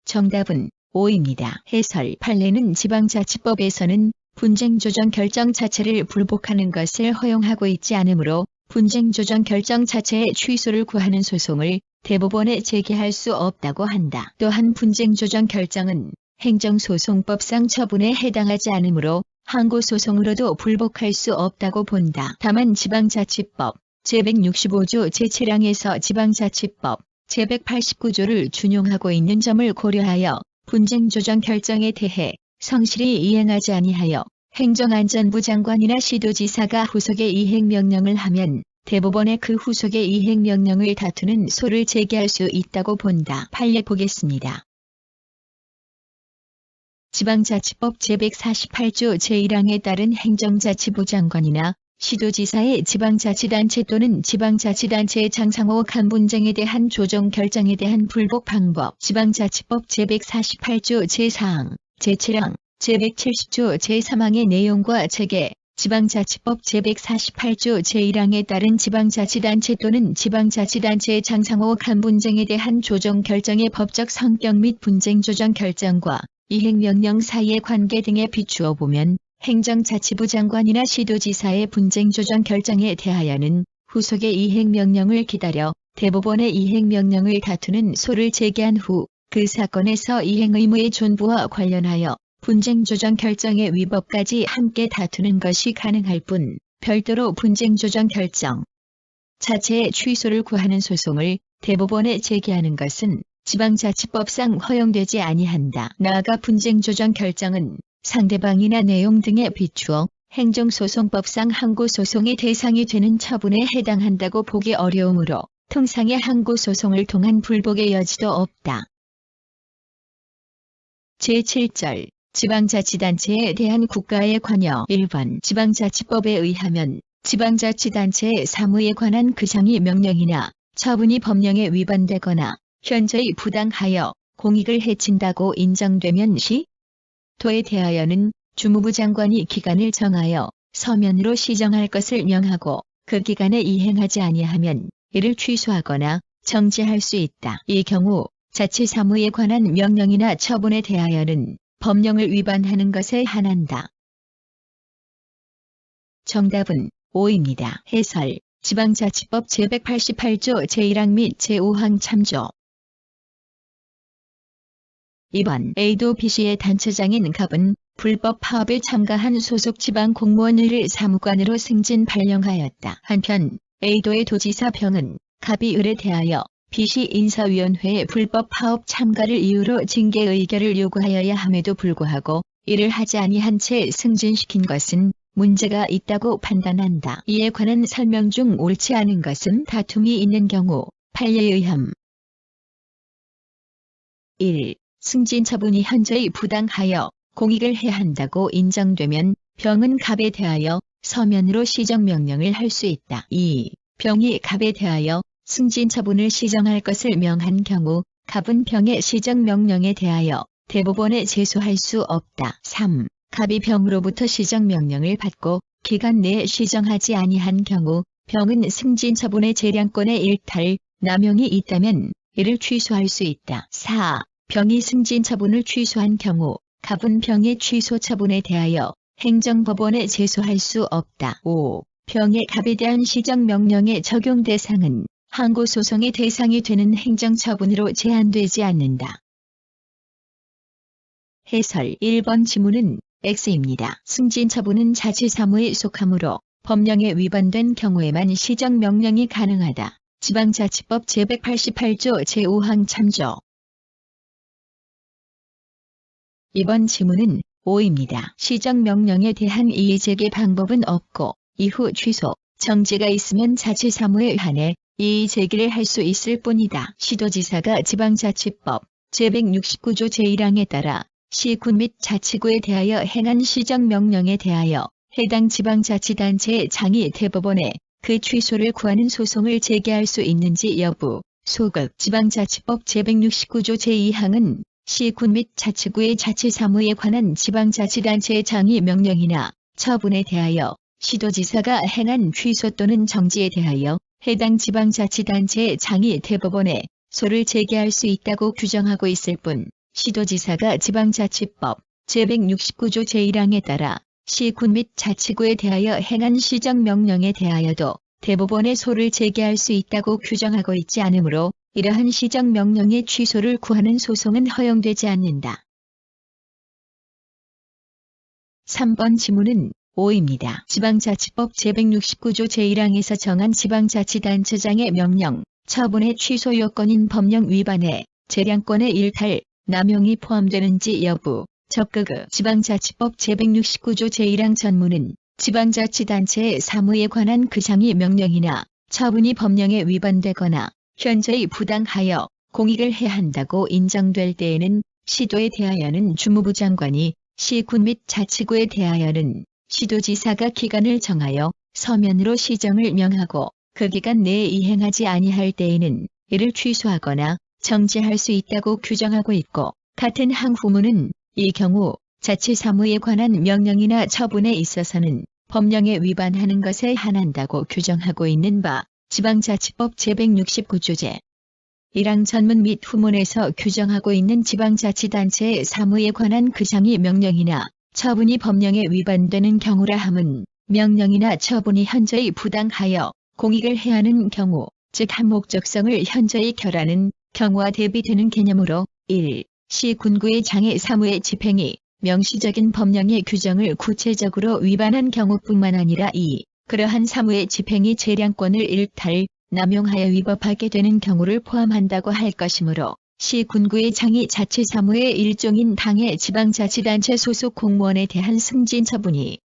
정답은 5입니다. 해설 판례는 지방자치법에서는 분쟁조정 결정 자체를 불복하는 것을 허용하고 있지 않으므로 분쟁조정 결정 자체의 취소를 구하는 소송을 대법원에 제기할 수 없다고 한다. 또한 분쟁조정 결정은 행정소송법상 처분에 해당하지 않으므로 항고소송으로도 불복할 수 없다고 본다. 다만 지방자치법 제165조 제7항에서 지방자치법 제189조를 준용하고 있는 점을 고려하여 분쟁조정 결정에 대해 성실히 이행하지 아니하여 행정안전부 장관이나 시도지사가 후속의 이행명령을 하면 대법원에 그 후속의 이행명령을 다투는 소를 제기할 수 있다고 본다. 판례 보겠습니다. 지방자치법 제148조 제1항에 따른 행정자치부 장관이나 시도지사의 지방자치단체 또는 지방자치단체의 장상호 간 분쟁에 대한 조정 결정에 대한 불복 방법 지방자치법 제148조 제4항, 제7항, 제170조 제3항의 내용과 체계 지방자치법 제148조 제1항에 따른 지방자치단체 또는 지방자치단체의 장상호 간 분쟁에 대한 조정 결정의 법적 성격 및 분쟁조정 결정과 이행명령 사이의 관계 등에 비추어 보면 행정자치부 장관이나 시도지사의 분쟁조정 결정에 대하여는 후속의 이행명령을 기다려 대법원의 이행명령을 다투는 소를 제기한 후 그 사건에서 이행의무의 존부와 관련하여 분쟁조정 결정의 위법까지 함께 다투는 것이 가능할 뿐 별도로 분쟁조정 결정 자체의 취소를 구하는 소송을 대법원에 제기하는 것은 지방자치법상 허용되지 아니한다. 나아가 분쟁조정 결정은 상대방이나 내용 등에 비추어 행정소송법상 항고소송의 대상이 되는 처분에 해당한다고 보기 어려우므로 통상의 항고소송을 통한 불복의 여지도 없다. 제7절 지방자치단체에 대한 국가의 관여 1번 지방자치법에 의하면 지방자치단체의 사무에 관한 그 상위 명령이나 처분이 법령에 위반되거나 현저히 부당하여 공익을 해친다고 인정되면 시도에 대하여는 주무부 장관이 기간을 정하여 서면으로 시정할 것을 명하고 그 기간에 이행하지 아니하면 이를 취소하거나 정지할 수 있다. 이 경우 자치사무에 관한 명령이나 처분에 대하여는 법령을 위반하는 것에 한한다. 정답은 5입니다. 해설 지방자치법 제188조 제1항 및 제5항 참조 2번 A도 B씨의 단체장인 갑은 불법 파업에 참가한 소속 지방 공무원을 사무관으로 승진 발령하였다. 한편 A도의 도지사 병은 갑이 을에 대하여 B씨 인사위원회의 불법 파업 참가를 이유로 징계 의결을 요구하여야 함에도 불구하고 이를 하지 아니한 채 승진시킨 것은 문제가 있다고 판단한다. 이에 관한 설명 중 옳지 않은 것은 다툼이 있는 경우 판례에 의함. 1. 승진 처분이 현저히 부당하여 공익을 해한다고 인정되면 병은 갑에 대하여 서면으로 시정명령을 할 수 있다. 2. 병이 갑에 대하여 승진 처분을 시정할 것을 명한 경우 갑은 병의 시정명령에 대하여 대법원에 제소할 수 없다. 3. 갑이 병으로부터 시정명령을 받고 기간 내에 시정하지 아니한 경우 병은 승진 처분의 재량권의 일탈, 남용이 있다면 이를 취소할 수 있다. 4. 병이 승진 처분을 취소한 경우 갑은 병의 취소 처분에 대하여 행정법원에 제소할 수 없다. 5. 병의 갑에 대한 시정명령의 적용 대상은 항고소송의 대상이 되는 행정처분으로 제한되지 않는다. 해설 1번 지문은 X입니다. 승진 처분은 자치사무에 속하므로 법령에 위반된 경우에만 시정명령이 가능하다. 지방자치법 제188조 제5항 참조. 2번 지문은 O입니다. 시정명령에 대한 이의제기 방법은 없고 이후 취소, 정지가 있으면 자치사무에 한해 이의제기를 할 수 있을 뿐이다. 시도지사가 지방자치법 제169조 제1항에 따라 시구 및 자치구에 대하여 행한 시정명령에 대하여 해당 지방자치단체의 장이 대법원에 그 취소를 구하는 소송을 제기할 수 있는지 여부. 소급 지방자치법 제169조 제2항은 시군 및 자치구의 자치사무에 관한 지방자치단체의 장의 명령이나 처분에 대하여 시도지사가 행한 취소 또는 정지에 대하여 해당 지방자치단체의 장이 대법원에 소를 제기할 수 있다고 규정하고 있을 뿐, 시도지사가 지방자치법 제169조 제1항에 따라 시군 및 자치구에 대하여 행한 시정명령에 대하여도 대법원에 소를 제기할 수 있다고 규정하고 있지 않으므로 이러한 시정명령의 취소를 구하는 소송은 허용되지 않는다. 3번 지문은 O입니다. 지방자치법 제169조 제1항에서 정한 지방자치단체장의 명령, 처분의 취소 요건인 법령 위반에 재량권의 일탈, 남용이 포함되는지 여부. 적극의 지방자치법 제169조 제1항 전문은 지방자치단체의 사무에 관한 그 장의 명령이나 처분이 법령에 위반되거나 현저히 부당하여 공익을 해한다고 인정될 때에는 시도에 대하여는 주무부 장관이, 시군 및 자치구에 대하여는 시도지사가 기간을 정하여 서면으로 시정을 명하고 그 기간 내에 이행하지 아니할 때에는 이를 취소하거나 정지할 수 있다고 규정하고 있고, 같은 항후문은 이 경우 자치사무에 관한 명령이나 처분에 있어서는 법령에 위반하는 것에 한한다고 규정하고 있는 바 지방자치법 제169조 제1항 전문 및 후문에서 규정하고 있는 지방자치단체의 사무에 관한 그 장의 명령이나 처분이 법령에 위반되는 경우라 함은 명령이나 처분이 현저히 부당하여 공익을 해하는 경우, 즉 한목적성을 현저히 결하는 경우와 대비되는 개념으로 1. 시군구의 장의 사무의 집행이 명시적인 법령의 규정을 구체적으로 위반한 경우뿐만 아니라 2. 그러한 사무의 집행이 재량권을 일탈, 남용하여 위법하게 되는 경우를 포함한다고 할 것이므로 시군구의 장이 자치사무의 일종인 당의 지방자치단체 소속 공무원에 대한 승진 처분이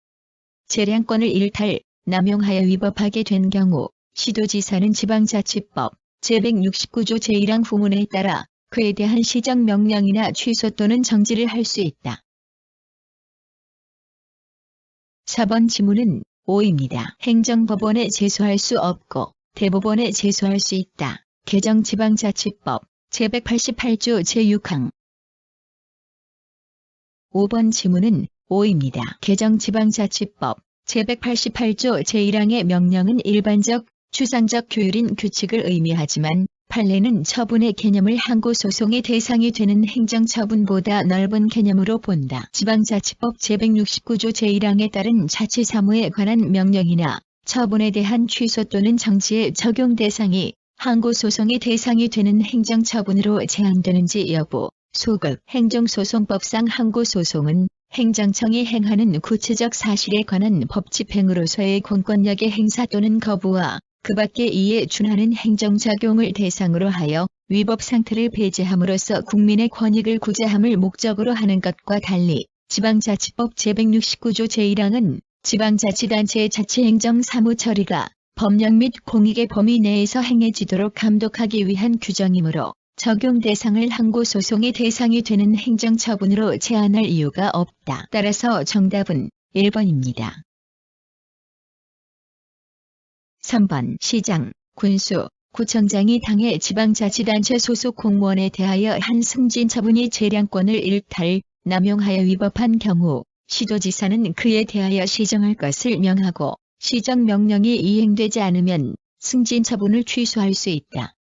재량권을 일탈, 남용하여 위법하게 된 경우 시도지사는 지방자치법 제169조 제1항 후문에 따라 그에 대한 시정명령이나 취소 또는 정지를 할 수 있다. 4번 지문은 O입니다. 행정법원에 제소할 수 없고 대법원에 제소할 수 있다. 개정지방자치법 제188조 제6항. 5번 지문은 O입니다. 개정지방자치법 제188조 제1항의 명령은 일반적, 추상적 규율인 규칙을 의미하지만 판례는 처분의 개념을 항고소송의 대상이 되는 행정처분보다 넓은 개념으로 본다. 지방자치법 제169조 제1항에 따른 자치사무에 관한 명령이나 처분에 대한 취소 또는 정지의 적용 대상이 항고소송의 대상이 되는 행정처분으로 제한되는지 여부. 소급 행정소송법상 항고소송은 행정청이 행하는 구체적 사실에 관한 법집행으로서의 공권력의 행사 또는 거부와 그 밖에 이에 준하는 행정작용을 대상으로 하여 위법 상태를 배제함으로써 국민의 권익을 구제함을 목적으로 하는 것과 달리 지방자치법 제169조 제1항은 지방자치단체의 자치행정 사무 처리가 법령 및 공익의 범위 내에서 행해지도록 감독하기 위한 규정이므로 적용 대상을 항고소송의 대상이 되는 행정처분으로 제한할 이유가 없다. 따라서 정답은 1번입니다. 3번 시장, 군수, 구청장이 당해 지방자치단체 소속 공무원에 대하여 한 승진 처분이 재량권을 일탈, 남용하여 위법한 경우 시도지사는 그에 대하여 시정할 것을 명하고 시정명령이 이행되지 않으면 승진 처분을 취소할 수 있다.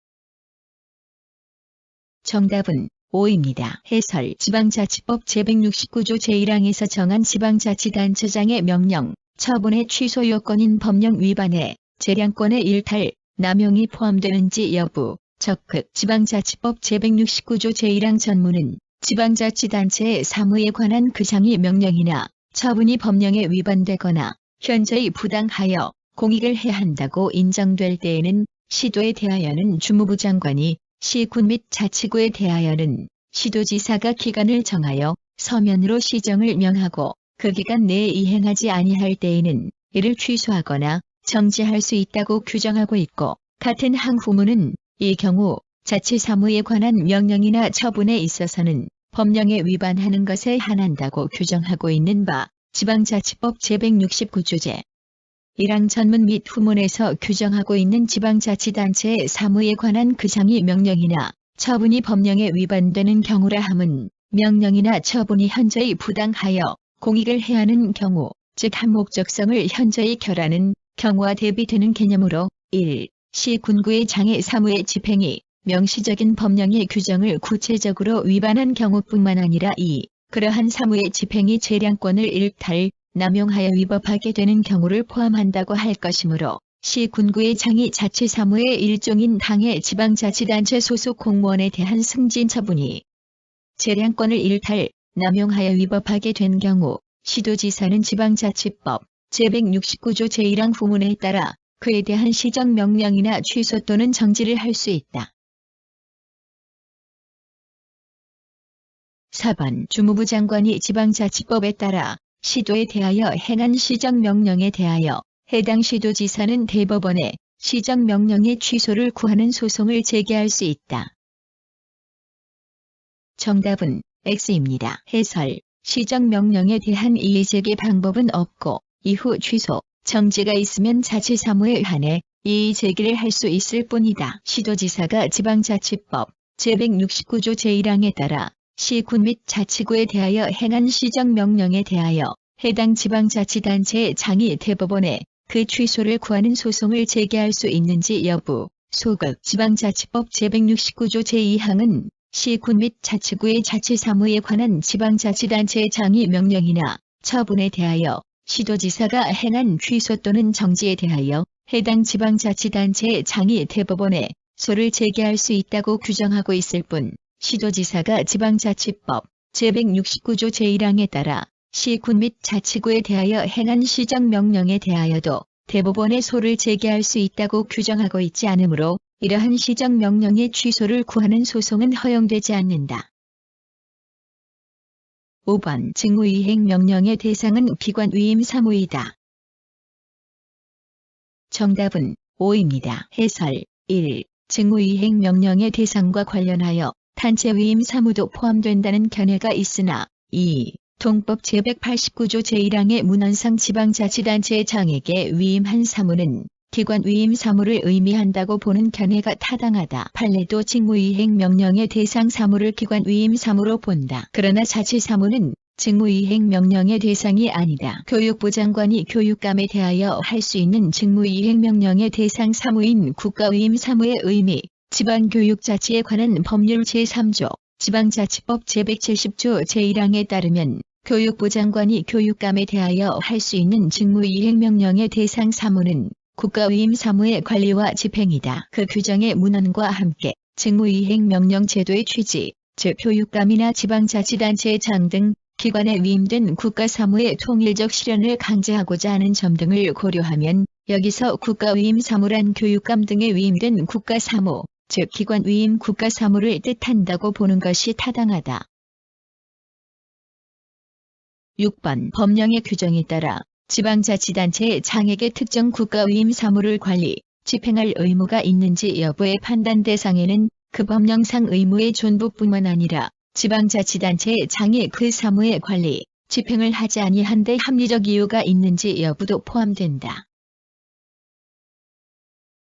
정답은 5입니다. 해설 지방자치법 제169조 제1항에서 정한 지방자치단체장의 명령, 처분의 취소 요건인 법령 위반에 재량권의 일탈, 남용이 포함되는지 여부, 적극 지방자치법 제169조 제1항 전문은 지방자치단체의 사무에 관한 그 상위 명령이나 처분이 법령에 위반되거나 현저히 부당하여 공익을 해한다고 인정될 때에는 시도에 대하여는 주무부 장관이 시군 및 자치구에 대하여는 시도지사가 기간을 정하여 서면으로 시정을 명하고 그 기간 내에 이행하지 아니할 때에는 이를 취소하거나 정지할 수 있다고 규정하고 있고, 같은 항후문은 이 경우 자치사무에 관한 명령이나 처분에 있어서는 법령에 위반하는 것에 한한다고 규정하고 있는 바 지방자치법 제169조 제1항 전문 및 후문에서 규정하고 있는 지방자치단체의 사무에 관한 그 상위 명령이나 처분이 법령에 위반되는 경우라 함은 명령이나 처분이 현저히 부당하여 공익을 해하는 경우, 즉 한 목적성을 현저히 결하는 경우와 대비되는 개념으로 1. 시군구의 장애 사무의 집행이 명시적인 법령의 규정을 구체적으로 위반한 경우뿐만 아니라 2. 그러한 사무의 집행이 재량권을 일탈, 남용하여 위법하게 되는 경우를 포함한다고 할 것이므로 시군구의 장이 자치사무의 일종인 당의 지방자치단체 소속 공무원에 대한 승진 처분이 재량권을 일탈, 남용하여 위법하게 된 경우 시도지사는 지방자치법 제169조 제1항 후문에 따라 그에 대한 시정명령이나 취소 또는 정지를 할 수 있다. 4번 주무부 장관이 지방자치법에 따라 시도에 대하여 행한 시정명령에 대하여 해당 시도지사는 대법원에 시정명령의 취소를 구하는 소송을 제기할 수 있다. 정답은 X입니다. 해설 시정명령에 대한 이의제기 방법은 없고 이후 취소, 정지가 있으면 자치사무에 한해 이의제기를 할 수 있을 뿐이다. 시도지사가 지방자치법 제169조 제1항에 따라 시군 및 자치구에 대하여 행한 시정명령에 대하여 해당 지방자치단체의 장이 대법원에 그 취소를 구하는 소송을 제기할 수 있는지 여부, 소극 지방자치법 제169조 제2항은 시군 및 자치구의 자치사무에 관한 지방자치단체의 장의 명령이나 처분에 대하여 시도지사가 행한 취소 또는 정지에 대하여 해당 지방자치단체의 장이 대법원에 소를 제기할 수 있다고 규정하고 있을 뿐, 시도지사가 지방자치법 제169조 제1항에 따라 시군 및 자치구에 대하여 행한 시정명령에 대하여도 대법원에 소를 제기할 수 있다고 규정하고 있지 않으므로 이러한 시정명령의 취소를 구하는 소송은 허용되지 않는다. 5번 직무이행 명령의 대상은 기관 위임 사무이다. 정답은 5입니다. 해설 1. 직무이행 명령의 대상과 관련하여 단체 위임 사무도 포함된다는 견해가 있으나 2. 동법 제189조 제1항의 문헌상 지방자치단체의 장에게 위임한 사무는 기관 위임 사무를 의미한다고 보는 견해가 타당하다. 판례도 직무이행 명령의 대상 사무를 기관 위임 사무로 본다. 그러나 자치사무는 직무이행 명령의 대상이 아니다. 교육부 장관이 교육감에 대하여 할 수 있는 직무이행 명령의 대상 사무인 국가위임 사무의 의미, 지방교육자치에 관한 법률 제3조, 지방자치법 제170조 제1항에 따르면 교육부 장관이 교육감에 대하여 할 수 있는 직무이행 명령의 대상 사무는 국가위임 사무의 관리와 집행이다. 그 규정의 문헌과 함께 직무이행 명령 제도의 취지, 즉 교육감이나 지방자치단체의 장 등 기관에 위임된 국가사무의 통일적 실현을 강제하고자 하는 점 등을 고려하면 여기서 국가위임 사무란 교육감 등에 위임된 국가사무, 즉 기관 위임 국가사무를 뜻한다고 보는 것이 타당하다. 6번 법령의 규정에 따라 지방자치단체의 장에게 특정 국가위임 사무를 관리, 집행할 의무가 있는지 여부의 판단 대상에는 그 법령상 의무의 존부뿐만 아니라 지방자치단체의 장이 그 사무의 관리, 집행을 하지 아니한데 합리적 이유가 있는지 여부도 포함된다.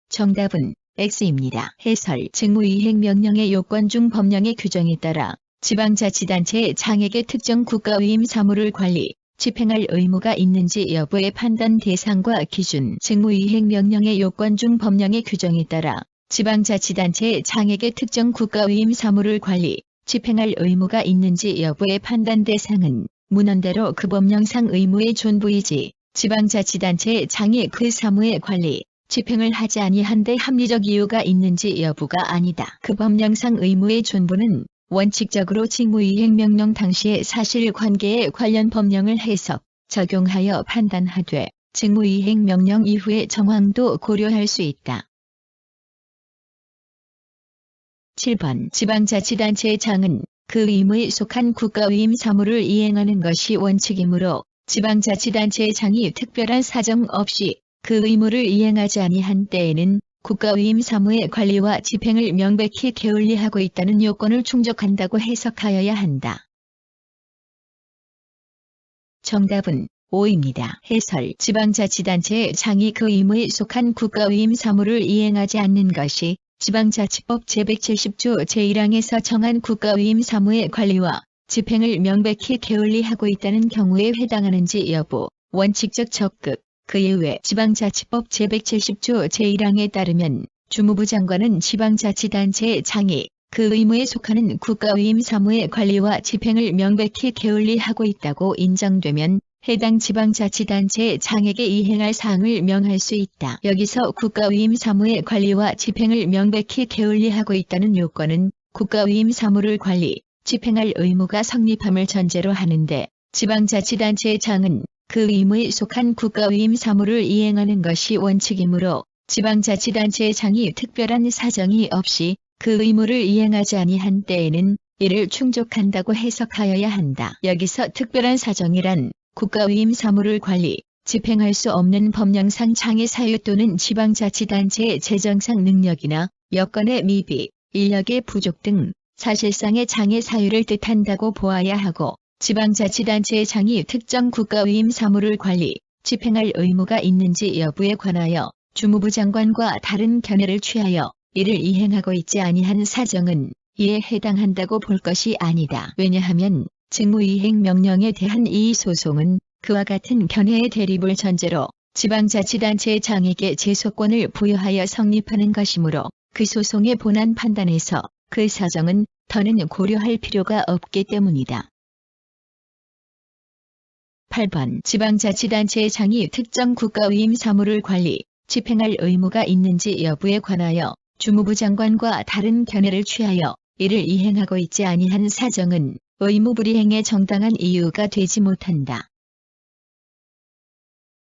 정답은 X입니다. 해설 직무이행명령의 요건 중 법령의 규정에 따라 지방자치단체의 장에게 특정 국가위임 사무를 관리, 집행할 의무가 있는지 여부의 판단 대상과 기준 직무이행명령의 요건 중 법령의 규정에 따라 지방자치단체의 장에게 특정 국가위임 사무를 관리, 집행할 의무가 있는지 여부의 판단 대상은 문헌대로 그 법령상 의무의 존부이지 지방자치단체의 장이 그 사무의 관리, 집행을 하지 아니한데 합리적 이유가 있는지 여부가 아니다. 그 법령상 의무의 존부는 원칙적으로 직무이행명령 당시의 사실관계에 관련 법령을 해석, 적용하여 판단하되 직무이행명령 이후의 정황도 고려할 수 있다. 7번 지방자치단체의 장은 그 의무에 속한 국가위임 사무를 이행하는 것이 원칙이므로 지방자치단체의 장이 특별한 사정 없이 그 의무를 이행하지 아니한 때에는 국가위임 사무의 관리와 집행을 명백히 게을리하고 있다는 요건을 충족한다고 해석하여야 한다. 정답은 O입니다. 해설 지방자치단체의 장이 그 의무에 속한 국가위임 사무를 이행하지 않는 것이 지방자치법 제170조 제1항에서 정한 국가위임 사무의 관리와 집행을 명백히 게을리하고 있다는 경우에 해당하는지 여부, 원칙적 적극, 그 이외 지방자치법 제170조 제1항에 따르면 주무부 장관은 지방자치단체의 장이 그 의무에 속하는 국가위임 사무의 관리와 집행을 명백히 게을리하고 있다고 인정되면 해당 지방자치단체의 장에게 이행할 사항을 명할 수 있다. 여기서 국가위임 사무의 관리와 집행을 명백히 게을리하고 있다는 요건은 국가위임 사무를 관리, 집행할 의무가 성립함을 전제로 하는데 지방자치단체의 장은 그 의무에 속한 국가위임 사무를 이행하는 것이 원칙이므로 지방자치단체의 장이 특별한 사정이 없이 그 의무를 이행하지 아니한 때에는 이를 충족한다고 해석하여야 한다. 여기서 특별한 사정이란 국가위임 사무를 관리, 집행할 수 없는 법령상 장애 사유 또는 지방자치단체의 재정상 능력이나 여건의 미비, 인력의 부족 등 사실상의 장애 사유를 뜻한다고 보아야 하고 지방자치단체의 장이 특정 국가위임 사무를 관리, 집행할 의무가 있는지 여부에 관하여 주무부 장관과 다른 견해를 취하여 이를 이행하고 있지 아니한 사정은 이에 해당한다고 볼 것이 아니다. 왜냐하면 직무이행명령에 대한 이 소송은 그와 같은 견해의 대립을 전제로 지방자치단체의 장에게 제소권을 부여하여 성립하는 것이므로 그 소송의 본안 판단에서 그 사정은 더는 고려할 필요가 없기 때문이다. 8번 지방자치단체의 장이 특정 국가위임 사무를 관리, 집행할 의무가 있는지 여부에 관하여 주무부 장관과 다른 견해를 취하여 이를 이행하고 있지 아니한 사정은 의무 불이행의 정당한 이유가 되지 못한다.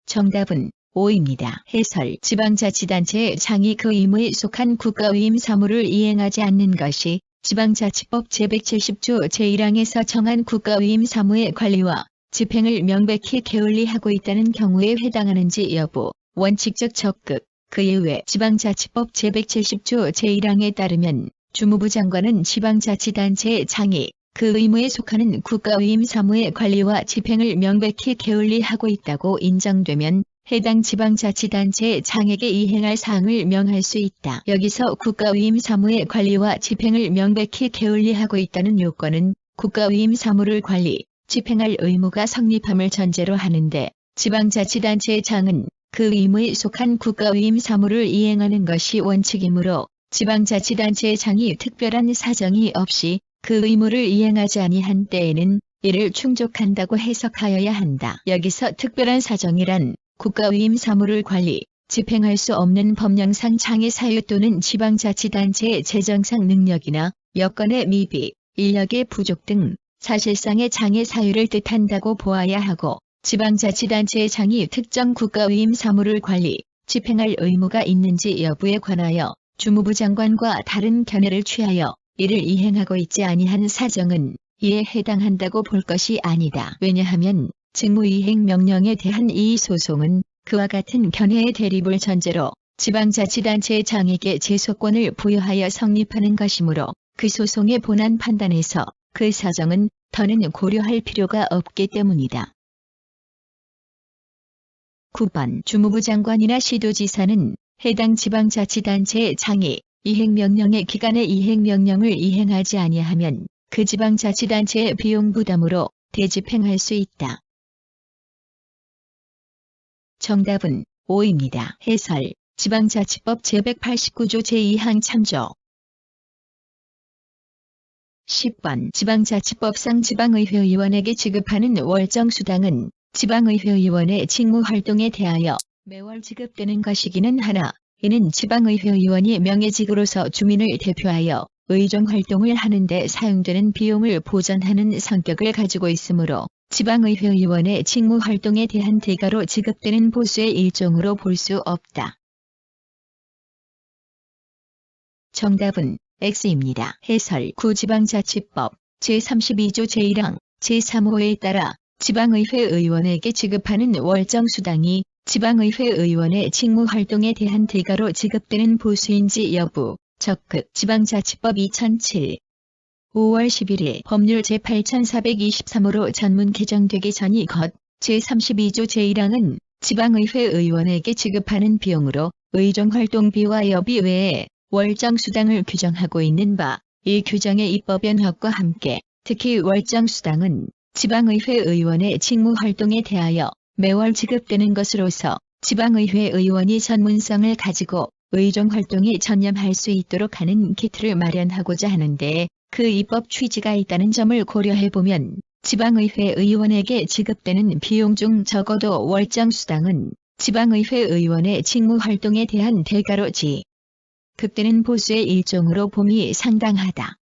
정답은 O입니다. 해설 지방자치단체의 장이 그 의무에 속한 국가위임 사무를 이행하지 않는 것이 지방자치법 제170조 제1항에서 정한 국가위임 사무의 관리와 집행을 명백히 게을리하고 있다는 경우에 해당하는지 여부, 원칙적 적극, 그 이외 지방자치법 제170조 제1항에 따르면 주무부 장관은 지방자치단체의 장이 그 의무에 속하는 국가위임 사무의 관리와 집행을 명백히 게을리하고 있다고 인정되면 해당 지방자치단체의 장에게 이행할 사항을 명할 수 있다. 여기서 국가위임 사무의 관리와 집행을 명백히 게을리하고 있다는 요건은 국가위임 사무를 관리, 집행할 의무가 성립함을 전제로 하는데 지방자치단체의 장은 그 의무에 속한 국가위임 사무를 이행하는 것이 원칙이므로 지방자치단체의 장이 특별한 사정이 없이 그 의무를 이행하지 아니한 때에는 이를 충족한다고 해석하여야 한다. 여기서 특별한 사정이란 국가위임 사무를 관리, 집행할 수 없는 법령상 장애 사유 또는 지방자치단체의 재정상 능력이나 여건의 미비, 인력의 부족 등 사실상의 장애 사유를 뜻한다고 보아야 하고 지방자치단체의 장이 특정 국가위임 사무를 관리, 집행할 의무가 있는지 여부에 관하여 주무부 장관과 다른 견해를 취하여 이를 이행하고 있지 아니한 사정은 이에 해당한다고 볼 것이 아니다. 왜냐하면 직무이행명령에 대한 이 소송은 그와 같은 견해의 대립을 전제로 지방자치단체 장에게 제소권을 부여하여 성립하는 것이므로 그 소송의 본안 판단에서 그 사정은 더는 고려할 필요가 없기 때문이다. 9번 주무부 장관이나 시도지사는 해당 지방자치단체의 장이 이행명령의 기간에 이행명령을 이행하지 아니하면 그 지방자치단체의 비용 부담으로 대집행할 수 있다. 정답은 5입니다. 해설 지방자치법 제189조 제2항 참조 10번 지방자치법상 지방의회의원에게 지급하는 월정수당은 지방의회의원의 직무활동에 대하여 매월 지급되는 것이기는 하나 이는 지방의회의원이 명예직으로서 주민을 대표하여 의정활동을 하는 데 사용되는 비용을 보전하는 성격을 가지고 있으므로 지방의회의원의 직무활동에 대한 대가로 지급되는 보수의 일종으로 볼 수 없다. 정답은 X입니다. 해설 구지방자치법 제32조 제1항 제3호에 따라 지방의회 의원에게 지급하는 월정수당이 지방의회 의원의 직무활동에 대한 대가로 지급되는 보수인지 여부 적극 지방자치법 2007 5월 11일 법률 제8423호로 전문 개정되기 전이 것 제32조 제1항은 지방의회 의원에게 지급하는 비용으로 의정활동비와 여비 외에 월정수당을 규정하고 있는 바, 이 규정의 입법 변화과 함께 특히 월정수당은 지방의회 의원의 직무활동에 대하여 매월 지급되는 것으로서 지방의회 의원이 전문성을 가지고 의정활동에 전념할 수 있도록 하는 기틀을 마련하고자 하는데 그 입법 취지가 있다는 점을 고려해보면 지방의회 의원에게 지급되는 비용 중 적어도 월정수당은 지방의회 의원의 직무활동에 대한 대가로 지급되는 보수의 일종으로 봄이 상당하다.